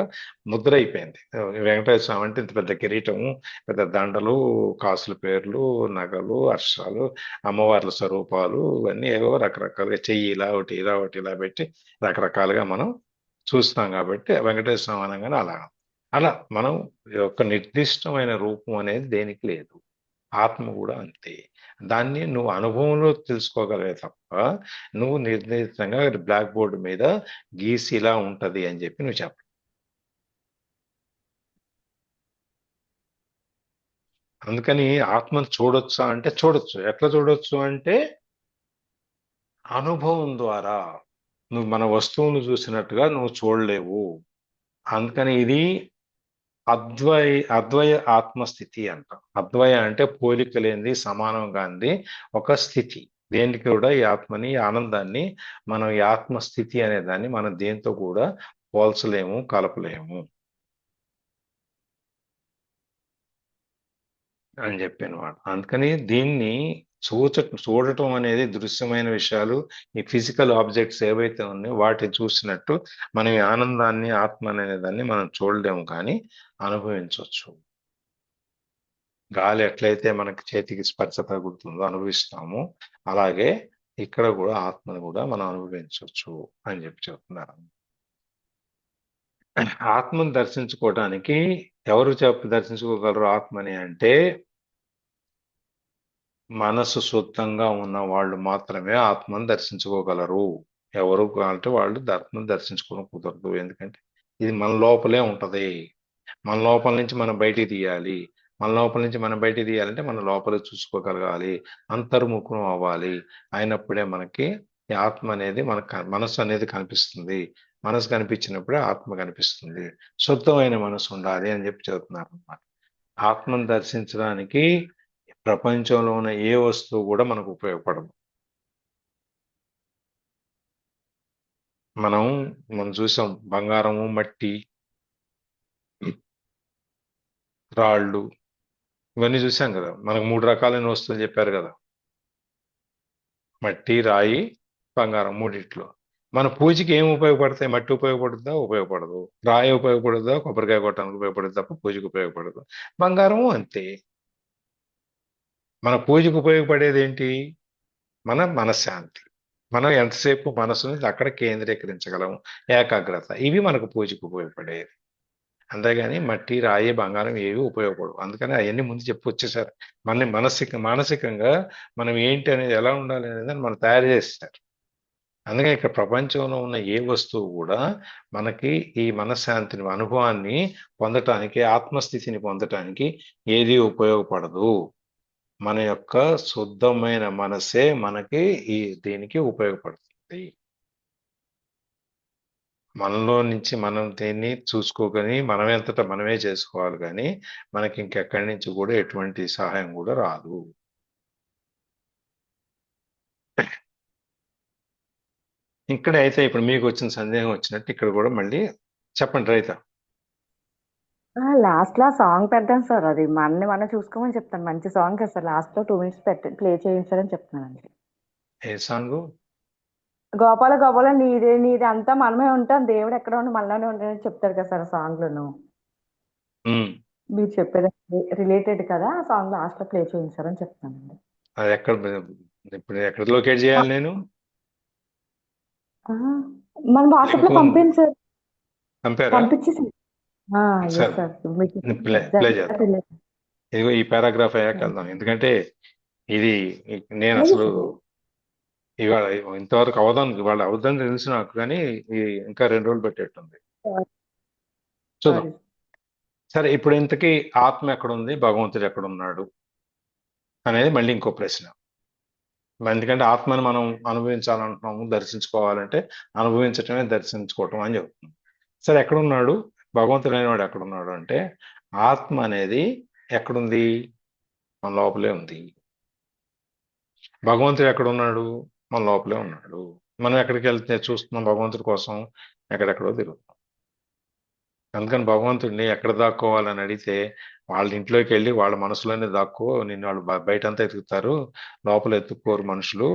ముద్ర అయిపోయింది. వెంకటేశ్వర స్వామి అంటే ఇంత పెద్ద కిరీటము, పెద్ద దండలు, కాసుల పేర్లు, నగలు, అర్షాలు, అమ్మవార్ల స్వరూపాలు, ఇవన్నీ ఏవో రకరకాలుగా చెయ్యి ఇలా ఒకటి ఇలా ఒకటి ఇలా పెట్టి రకరకాలుగా మనం చూస్తాం. కాబట్టి వెంకటేశ్వర స్వామి అనగానే అలా మనం యొక్క నిర్దిష్టమైన రూపం అనేది దేనికి లేదు. ఆత్మ కూడా అంతే. దాన్ని నువ్వు అనుభవంలో తెలుసుకోగలవే తప్ప నువ్వు నిర్దిష్టంగా బ్లాక్ బోర్డు మీద గీసి ఇలా ఉంటది అని చెప్పి నువ్వు చెప్ప. అందుకని ఆత్మను చూడొచ్చా అంటే చూడొచ్చు. ఎట్లా చూడొచ్చు అంటే అనుభవం ద్వారా. నువ్వు మన వస్తువును చూసినట్టుగా నువ్వు చూడలేవు. అందుకని ఇది అద్వయ ఆత్మస్థితి అంటాం. అద్వయ అంటే పోలిక లేనిది, సమానం కానిది ఒక స్థితి. దేనికి కూడా ఈ ఆత్మని, ఈ ఆనందాన్ని మనం ఈ ఆత్మస్థితి అనే దాన్ని మనం దేంతో కూడా పోల్చలేము, కలపలేము అని చెప్పానమాట. అందుకని దీన్ని చూడటం అనేది దృశ్యమైన విషయాలు, ఈ ఫిజికల్ ఆబ్జెక్ట్స్ ఏవైతే ఉన్నాయో వాటిని చూసినట్టు మనం ఈ ఆనందాన్ని, ఆత్మ అనే దాన్ని మనం చూడలేము కానీ అనుభవించవచ్చు. గాలి ఎట్లయితే మనకి చేతికి స్పర్శ తగులుతుందో అనుభవిస్తాము, అలాగే ఇక్కడ కూడా ఆత్మను కూడా మనం అనుభవించవచ్చు అని చెప్పి చెప్తున్నారు. ఆత్మను దర్శించుకోవడానికి ఎవరు దర్శించుకోగలరు ఆత్మని అంటే మనసు శుద్ధంగా ఉన్న వాళ్ళు మాత్రమే ఆత్మను దర్శించుకోగలరు. ఎవరు అంటే వాళ్ళు ఆత్మను దర్శించుకోవడం కుదరదు. ఎందుకంటే ఇది మన లోపలే ఉంటది. మన లోపల నుంచి మనం బయటికి తీయాలి. మన లోపల నుంచి మనం బయటికి తీయాలంటే మన లోపల చూసుకోగలగాలి, అంతర్ముఖం అవ్వాలి. అయినప్పుడే మనకి ఈ ఆత్మ అనేది మనసు అనేది కనిపిస్తుంది. మనసు కనిపించినప్పుడే ఆత్మ కనిపిస్తుంది. శుద్ధమైన మనసు ఉండాలి అని చెప్పి చెబుతున్నారు అన్నమాట. ఆత్మను దర్శించడానికి ప్రపంచంలో ఉన్న ఏ వస్తువు కూడా మనకు ఉపయోగపడదు. మనం చూసాం, బంగారము, మట్టి, రాళ్ళు, ఇవన్నీ చూసాం కదా. మనకు 3 రకాలైన వస్తువులు చెప్పారు కదా, మట్టి, రాయి, బంగారం, మూడిట్లో. మన పూజకి ఏం ఉపయోగపడతాయి? మట్టి ఉపయోగపడుతుందా? ఉపయోగపడదు. రాయి ఉపయోగపడుతుందా? కొబ్బరికాయ కొట్టడానికి ఉపయోగపడుతుంది తప్ప పూజకి ఉపయోగపడదు. బంగారము అంతే. మన పూజకు ఉపయోగపడేది ఏంటి? మన మనశ్శాంతి. మనం ఎంతసేపు మనసుని అక్కడ కేంద్రీకరించగలం, ఏకాగ్రత. ఇవి మనకు పూజకు ఉపయోగపడేది. అంతేగాని మట్టి, రాయి, బంగారం ఏవి ఉపయోగపడవు. అందుకని అవన్నీ ముందు చెప్పి వచ్చేసారు. మన మానసికంగా మనం ఏంటి అనేది, ఎలా ఉండాలి అనేది మనం తయారు చేస్తారు. అందుకని ఇక్కడ ప్రపంచంలో ఉన్న ఏ వస్తువు కూడా మనకి ఈ మనశ్శాంతిని, అనుభవాన్ని పొందటానికి, ఆత్మస్థితిని పొందటానికి ఏది ఉపయోగపడదు. మన యొక్క శుద్ధమైన మనసే మనకి దీనికి ఉపయోగపడుతుంది. మనలో నుంచి మనం దీన్ని చూసుకోగని మనమెంతటా మనమే చేసుకోవాలి కానీ మనకి ఇంకెక్కడి నుంచి కూడా ఎటువంటి సహాయం కూడా రాదు. ఇక్కడ అయితే ఇప్పుడు మీకు వచ్చిన సందేహం వచ్చినట్టు ఇక్కడ కూడా మళ్ళీ చెప్పండి రైత. లాస్ట్ లో సాంగ్ పెడదాం సార్, అది మనని మనం చూసుకోమని చెప్తాను. మంచి సాంగ్ కదా సార్, లాస్ట్ లో 2 minutes ప్లే చేయించాలని చెప్తున్నానండి. ఏ సాంగ్? గోపాల గోపాల నీది అంతా మనమే ఉంటాం, దేవుడు ఎక్కడ ఉండి మనలోనే ఉంటాడని చెప్తారు కదా సార్ సాంగ్ లోను. మీరు చెప్పేది రిలేటెడ్ కదా, ఆ సాంగ్ లాస్ట్ లో ప్లే చేయించాలని చెప్తానండి. అది ఇప్పుడు ఎక్కడ లొకేట్ చేయాలి నేను? మన వాట్సాప్ లో పంపించండి సార్. పంపారా? పంపించేసి ప్లే చేద్దాం. ఇదిగో ఈ పారాగ్రాఫ్ అయ్యాక వెళ్దాం. ఎందుకంటే ఇది నేను అసలు ఇవాళ ఇంతవరకు ఇవాళ అవుద్దని తెలుసు నాకు, కానీ ఇంకా 2 రోజులు పెట్టేట్టుంది. చూద్దాం. సరే, ఇప్పుడు ఇంతకీ ఆత్మ ఎక్కడుంది, భగవంతుడు ఎక్కడున్నాడు అనేది మళ్ళీ ఇంకో ప్రశ్న. ఎందుకంటే ఆత్మని మనం అనుభవించాలంటున్నాము, దర్శించుకోవాలంటే అనుభవించటమే దర్శించుకోవటం అని చెప్తున్నాం. సరే, ఎక్కడున్నాడు భగవంతుడు అనేవాడు? ఎక్కడున్నాడు అంటే ఆత్మ అనేది ఎక్కడుంది? మన లోపలే ఉంది. భగవంతుడు ఎక్కడున్నాడు? మన లోపలే ఉన్నాడు. మనం ఎక్కడికి వెళ్తే చూస్తున్నాం భగవంతుడి కోసం? ఎక్కడెక్కడో తిరుగుతున్నాం. అందుకని భగవంతుడిని ఎక్కడ దాక్కోవాలని అడిగితే వాళ్ళ ఇంట్లోకి వెళ్ళి వాళ్ళ మనసులోనే దాక్కో, నిన్ను వాళ్ళు బయటంతా ఎతుకుతారు, లోపల ఎత్తుక్కోరు మనుషులు.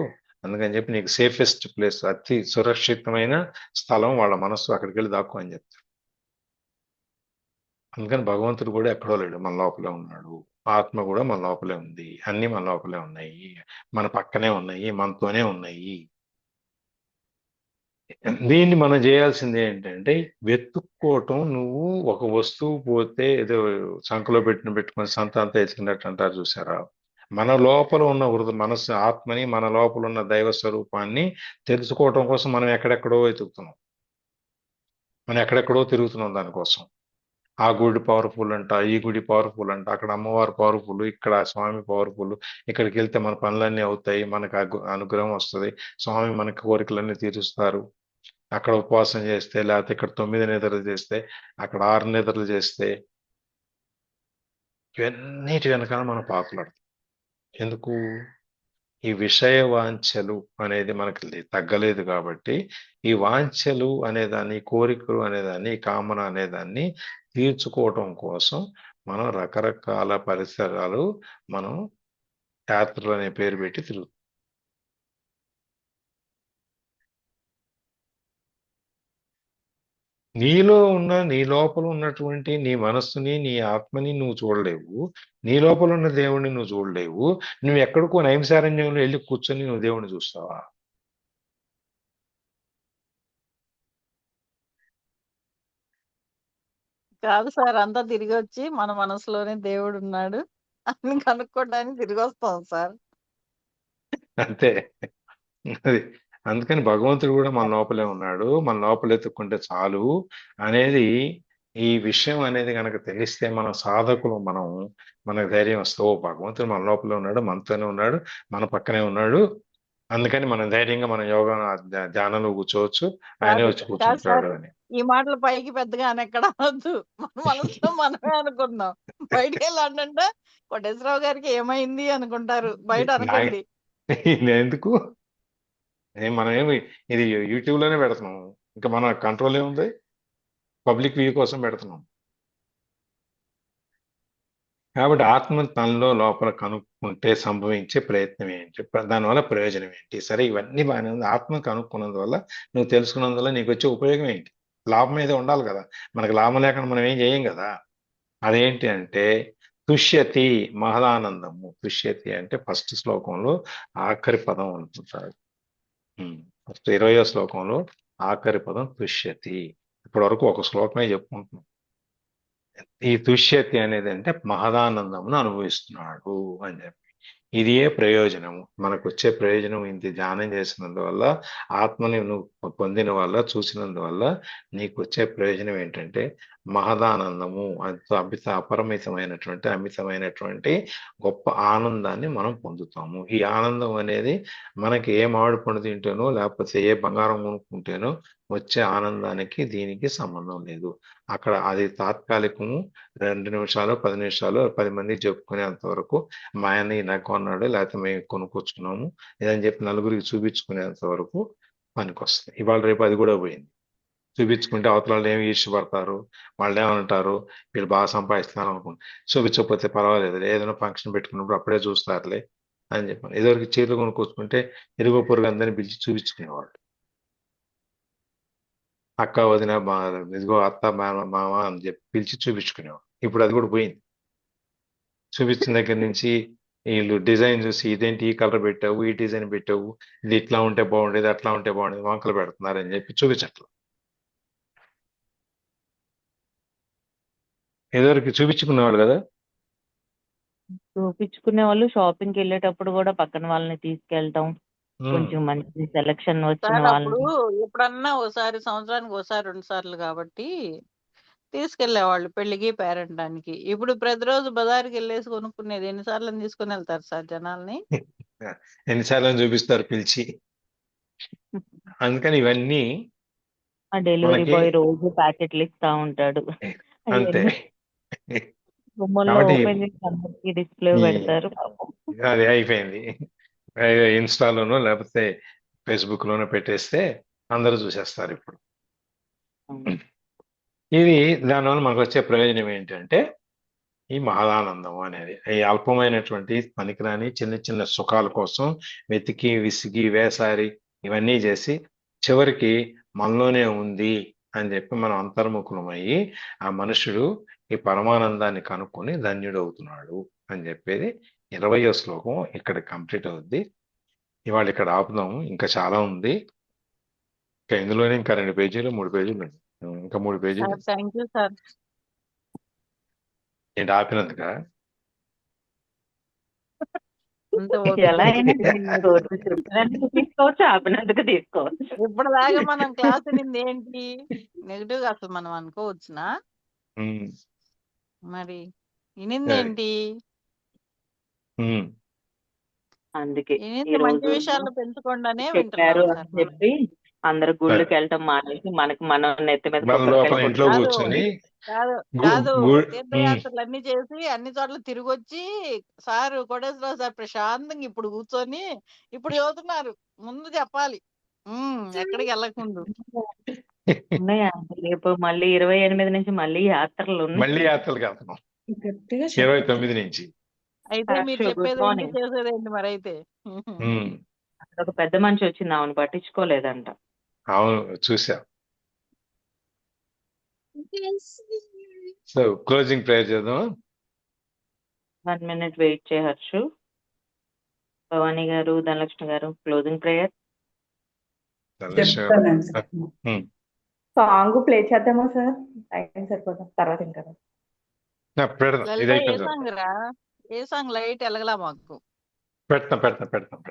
అందుకని చెప్పి నీకు సేఫెస్ట్ ప్లేస్, అతి సురక్షితమైన స్థలం వాళ్ళ మనస్సు, అక్కడికి వెళ్ళి దాక్కో అని చెప్తారు. అందుకని భగవంతుడు కూడా ఎక్కడో లేడు, మన లోపలే ఉన్నాడు. ఆత్మ కూడా మన లోపలే ఉంది. అన్ని మన లోపలే ఉన్నాయి, మన పక్కనే ఉన్నాయి, మనతోనే ఉన్నాయి. దీన్ని మనం చేయాల్సింది ఏంటంటే వెతుక్కోవటం. నువ్వు ఒక వస్తువు పోతే ఏదో సంకలో పెట్టుకొని సంతాంతా ఎత్తుకున్నట్టు అంటారు చూసారా? మన లోపల ఉన్న మనసు ఆత్మని, మన లోపల ఉన్న దైవ స్వరూపాన్ని తెలుసుకోవటం కోసం మనం ఎక్కడెక్కడో వెతుకుతున్నాం, మనం ఎక్కడెక్కడో తిరుగుతున్నాం దానికోసం. ఆ గుడి పవర్ఫుల్ అంట, ఈ గుడి పవర్ఫుల్ అంట, అక్కడ అమ్మవారు పవర్ఫుల్, ఇక్కడ స్వామి పవర్ఫుల్, ఇక్కడికి వెళ్తే మన పనులన్నీ అవుతాయి, మనకు అనుగ్రహం వస్తుంది, స్వామి మనకి కోరికలన్నీ తీరుస్తారు. అక్కడ ఉపవాసం చేస్తే, లేకపోతే ఇక్కడ 9 నిద్రలు చేస్తే, అక్కడ 6 నిద్రలు చేస్తే, ఇవన్నిటి వెనకాల మనం పాకులాడతాం. ఎందుకు? ఈ విషయ వాంఛలు అనేది మనకి తగ్గలేదు కాబట్టి, ఈ వాంఛలు అనేదాన్ని, కోరికలు అనేదాన్ని, కామన అనేదాన్ని తీర్చుకోవటం కోసం మనం రకరకాల పరిసరాలు, మనం యాత్రలు అనే పేరు పెట్టి తిరుగుతాం. నీ లోపల ఉన్నటువంటి నీ మనస్సుని, నీ ఆత్మని నువ్వు చూడలేవు. నీ లోపల ఉన్న దేవుడిని నువ్వు చూడలేవు. నువ్వు ఎక్కడికో నైమిసారణ్యంలో వెళ్ళి కూర్చొని నువ్వు దేవుడిని చూస్తావా? కాదు సార్, అంతా తిరిగి వచ్చి మన మనసులోనే దేవుడు ఉన్నాడు అని కనుక్కోవడానికి తిరిగి వస్తాం సార్. అంతే. అది అందుకని భగవంతుడు కూడా మన లోపలే ఉన్నాడు, మన లోపల ఎత్తుక్కుంటే చాలు అనేది, ఈ విషయం అనేది కనుక తెలిస్తే మన సాధకులు, మనకు ధైర్యం వస్తే, ఓ భగవంతుడు మన లోపలే ఉన్నాడు, మనతోనే ఉన్నాడు, మన పక్కనే ఉన్నాడు, అందుకని మనం ధైర్యంగా మన యోగా ధ్యానంలో కూర్చోవచ్చు, ఆయనే వచ్చి కాదు కూర్చుంటాడు సార్, అని. ఈ మాటలు పైకి పెద్దగా ఎక్కడ అనొద్దు. మన మనసులో మనమే అనుకుందాం. బయటికి వెళ్ళి అంటే కోటేశ్వరరావు గారికి ఏమైంది అనుకుంటారు, బయట అనకండి. ఎందుకు? మనం ఇది యూట్యూబ్ లోనే పెడుతున్నాం, ఇంకా మన కంట్రోల్ ఏముంది? పబ్లిక్ వ్యూ కోసం పెడుతున్నాం. కాబట్టి ఆత్మ తనలో లోపల కనుక్కుంటే సంభవించే ప్రయత్నం ఏంటి, దానివల్ల ప్రయోజనం ఏంటి? సరే, ఇవన్నీ బాగానే ఉంది. ఆత్మ కనుక్కున్నందువల్ల, నువ్వు తెలుసుకున్నందువల్ల నీకు వచ్చే ఉపయోగం ఏంటి? లాభం మీద ఉండాలి కదా. మనకు లాభం లేకుండా మనం ఏం చేయం కదా. అదేంటి అంటే తుష్యతి, మహదానందము. తుష్యతి అంటే ఫస్ట్ శ్లోకంలో ఆఖరి పదం అంటుంటాడు. ఫస్ట్ 20వ శ్లోకంలో ఆఖరి పదం తుష్యతి. ఇప్పటి వరకు ఒక శ్లోకమే చెప్పుకుంటున్నాం. ఈ తుష్యతి అనేది అంటే మహదానందమును అనుభవిస్తున్నాడు అని చెప్పి. ఇదే ప్రయోజనము, మనకు వచ్చే ప్రయోజనం. ఇంత ధ్యానం చేసినందువల్ల, ఆత్మని నువ్వు పొందిన వల్ల, చూసినందువల్ల నీకు వచ్చే ప్రయోజనం ఏంటంటే మహదానందము. అమితమైనటువంటి గొప్ప ఆనందాన్ని మనం పొందుతాము. ఈ ఆనందం అనేది మనకి ఏ మామిడి పండు తింటేనో, లేకపోతే ఏ బంగారం కొనుక్కుంటేనో వచ్చే ఆనందానికి దీనికి సంబంధం లేదు. అక్కడ అది తాత్కాలికము. 2 నిమిషాలు, 10 నిమిషాలు, 10 మందికి చెప్పుకునేంత వరకు, మా ఆయన నాకు కొన్నాడు, లేకపోతే మేము కొనుక్కొచ్చుకున్నాము ఇదని చెప్పి నలుగురికి చూపించుకునేంత వరకు పనికొస్తుంది. ఇవాళ రేపు అది కూడా పోయింది. చూపించుకుంటే అవతల వాళ్ళు ఏమి ఈర్ష్యపడతారు, వాళ్ళు ఏమంటారు, వీళ్ళు బాగా సంపాదిస్తున్నారు అనుకుంటారు. చూపించకపోతే పర్వాలేదు, ఏదైనా ఫంక్షన్ పెట్టుకున్నప్పుడు అప్పుడే చూస్తారులే అని చెప్పాను. ఇదివరకు చీరలు కొనుక్కొచ్చుకుంటే ఇరుగు పొరుగు అందరినీ పిలిచి చూపించుకునేవాళ్ళు. అక్క, వదిన, ఇదిగో అత్త, మామ అని చెప్పి పిలిచి చూపించుకునేవాడు. ఇప్పుడు అది కూడా పోయింది. చూపించిన దగ్గర నుంచి వీళ్ళు డిజైన్ చూసి, ఇదేంటి ఈ కలర్ పెట్టావు, ఈ డిజైన్ పెట్టావు, ఇది ఇట్లా ఉంటే బాగుండేది, అట్లా ఉంటే బాగుండేది, వంకలు పెడుతున్నారు అని చెప్పి చూపించట్లేదు. ఏదోరికి చూపించుకునేవాళ్ళు కదా. చూపించుకునే వాళ్ళు షాపింగ్కి వెళ్ళేటప్పుడు కూడా పక్కన వాళ్ళని తీసుకెళ్ళటం, కొంచెం మంచి సెలక్షన్ వచ్చిన సార్ అప్పుడు వాళ్ళని. ఎప్పుడన్నా ఓసారి, సంవత్సరానికి ఓసారి 2 సార్లు కాబట్టి తీసుకెళ్లేవాళ్ళు పెళ్లికి, పేరంటానికి. ఇప్పుడు ప్రతిరోజు బజార్కి వెళ్ళేసి కొనుక్కునేది ఎన్నిసార్లు తీసుకుని వెళ్తారు సార్ జనాల్ని? ఎన్నిసార్లు చూపిస్తారు పిలిచి. అందుకని ఇవన్నీ ఆ డెలివరీ మనకి బాయ్ రోజు ప్యాకెట్లు ఇస్తా ఉంటాడు. అంతే. అవన్నీ గుమ్మంలో కాబట్టి ఓపెన్ చేసి అందరికి డిస్ప్లే ఈ పెడతారు పాపం. అది అయిపోయింది. ఇన్స్టాలోనో లేకపోతే ఫేస్బుక్ లోనో పెట్టేస్తే అందరూ చూసేస్తారు ఇప్పుడు. అవును. ఇది దానివల్ల మనకు వచ్చే ప్రయోజనం ఏంటంటే ఈ మహదానందం అనేది ఈ అల్పమైనటువంటి పనికిరాని చిన్న చిన్న సుఖాల కోసం వెతికి విసిగి వేసారి ఇవన్నీ చేసి చివరికి మనలోనే ఉంది అని చెప్పి మనం అంతర్ముఖులమయ్యి ఆ మనుషుడు ఈ పరమానందాన్ని కనుక్కొని ధన్యుడు అవుతున్నాడు అని చెప్పేది 20వ శ్లోకం ఇక్కడ కంప్లీట్ అవుద్ది. ఇవాళ ఇక్కడ ఆపుదాము, ఇంకా చాలా ఉంది. ఇంకా ఇందులోనే ఇంకా 2 పేజీలు 3 పేజీలు ఉంది. ఇంకా 3 పేజీలు సార్ ఉంది. Thank you sir. ఏంటి ఆపినందుక? అంత ఓపిక ఎలా లేదు. అయినా రోజు చెప్పినందుకు తీసుకోవచ్చు, ఆపినందుకు తీసుకోవచ్చు. ఇప్పటిదాకా మనం క్లాస్ వినింది ఏంటి? నెగిటివ్ గా అసలు మనం అనుకోవచ్చునా? ఉమ్, మరి వినింది సరే. ఏంటి? ఉమ్, అందుకే ఈ వినింది మంచి రోజు విషయాలు పెంచుకోండానే చెప్పారు వింటున్నాం అని సార్ మనం. చెప్పి అందరు సరే. గుళ్ళకి వెళ్ళటం మానేసి మనకి మనం నెత్తి మీద మన లోపల కొబ్బరికాయలు ఇంట్లో కాదు కూర్చొని కాదు గు- కాదు గు- ఉమ్, తీర్థయాత్రలు అన్ని చేసి అన్ని చోట్ల తిరిగి వచ్చి సార్ కోటేశ్వరరావు సార్ ప్రశాంతంగా ఇప్పుడు కూర్చొని ఇప్పుడు చదువుతున్నారు. ముందు చెప్పాలి. ఎక్కడికి వెళ్ళక ముందు. ఉన్నాయా రేపు మళ్ళీ 28 నుంచి మళ్ళీ యాత్రలు ఉన్నాయి. మళ్ళీ యాత్రలకు వెళ్తున్నాం గట్టిగా 29 నుంచి. అయితే మీరు గుడ్ చెప్పేది ఏంటి మార్నింగ్. చేసేది ఏంటి మరి అయితే? ఉమ్, ఒక పెద్ద మనిషి వచ్చింది, ఆమెను పట్టించుకోలేదంట. అవును చూసా. సో క్లోజింగ్ ప్రేయర్ చేద్దాం. 1 minute వెయిట్ చేయవచ్చు. భవానీ గారు, ధనలక్ష్మి గారు, క్లోజింగ్ ప్రేయర్. చెప్తానండి. ఉమ్, సాంగ్ ప్లే చేద్దామా సార్? టైం సరిపోతాం తర్వాత ఇంకా. పెడదాం, ఇది లలిత ఏ అయిపోయింది. సాంగ్ రా? ఏ సాంగ్ లైట్ ఎలగలా మాకు? పెడతాం.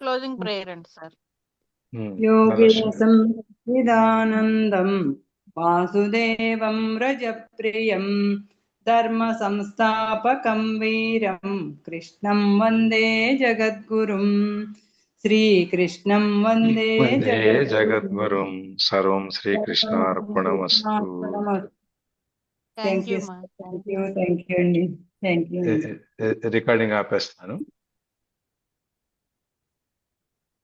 క్లోజింగ్ ప్రేయర్ అండి సార్. ఉమ్, యోగేశం చిదానందం వాసుదేవం రజప్రియం ధర్మ సంస్థాపకం వీరం కృష్ణం వందే జగద్గురుం శ్రీకృష్ణం వందే వందే జగద్గురుం సర్వం శ్రీకృష్ణార్పణమస్తు. థ్యాంక్ యూ మా. థ్యాంక్ యూ అండి. Thank you. రికార్డింగ్ ఆపేస్తాను.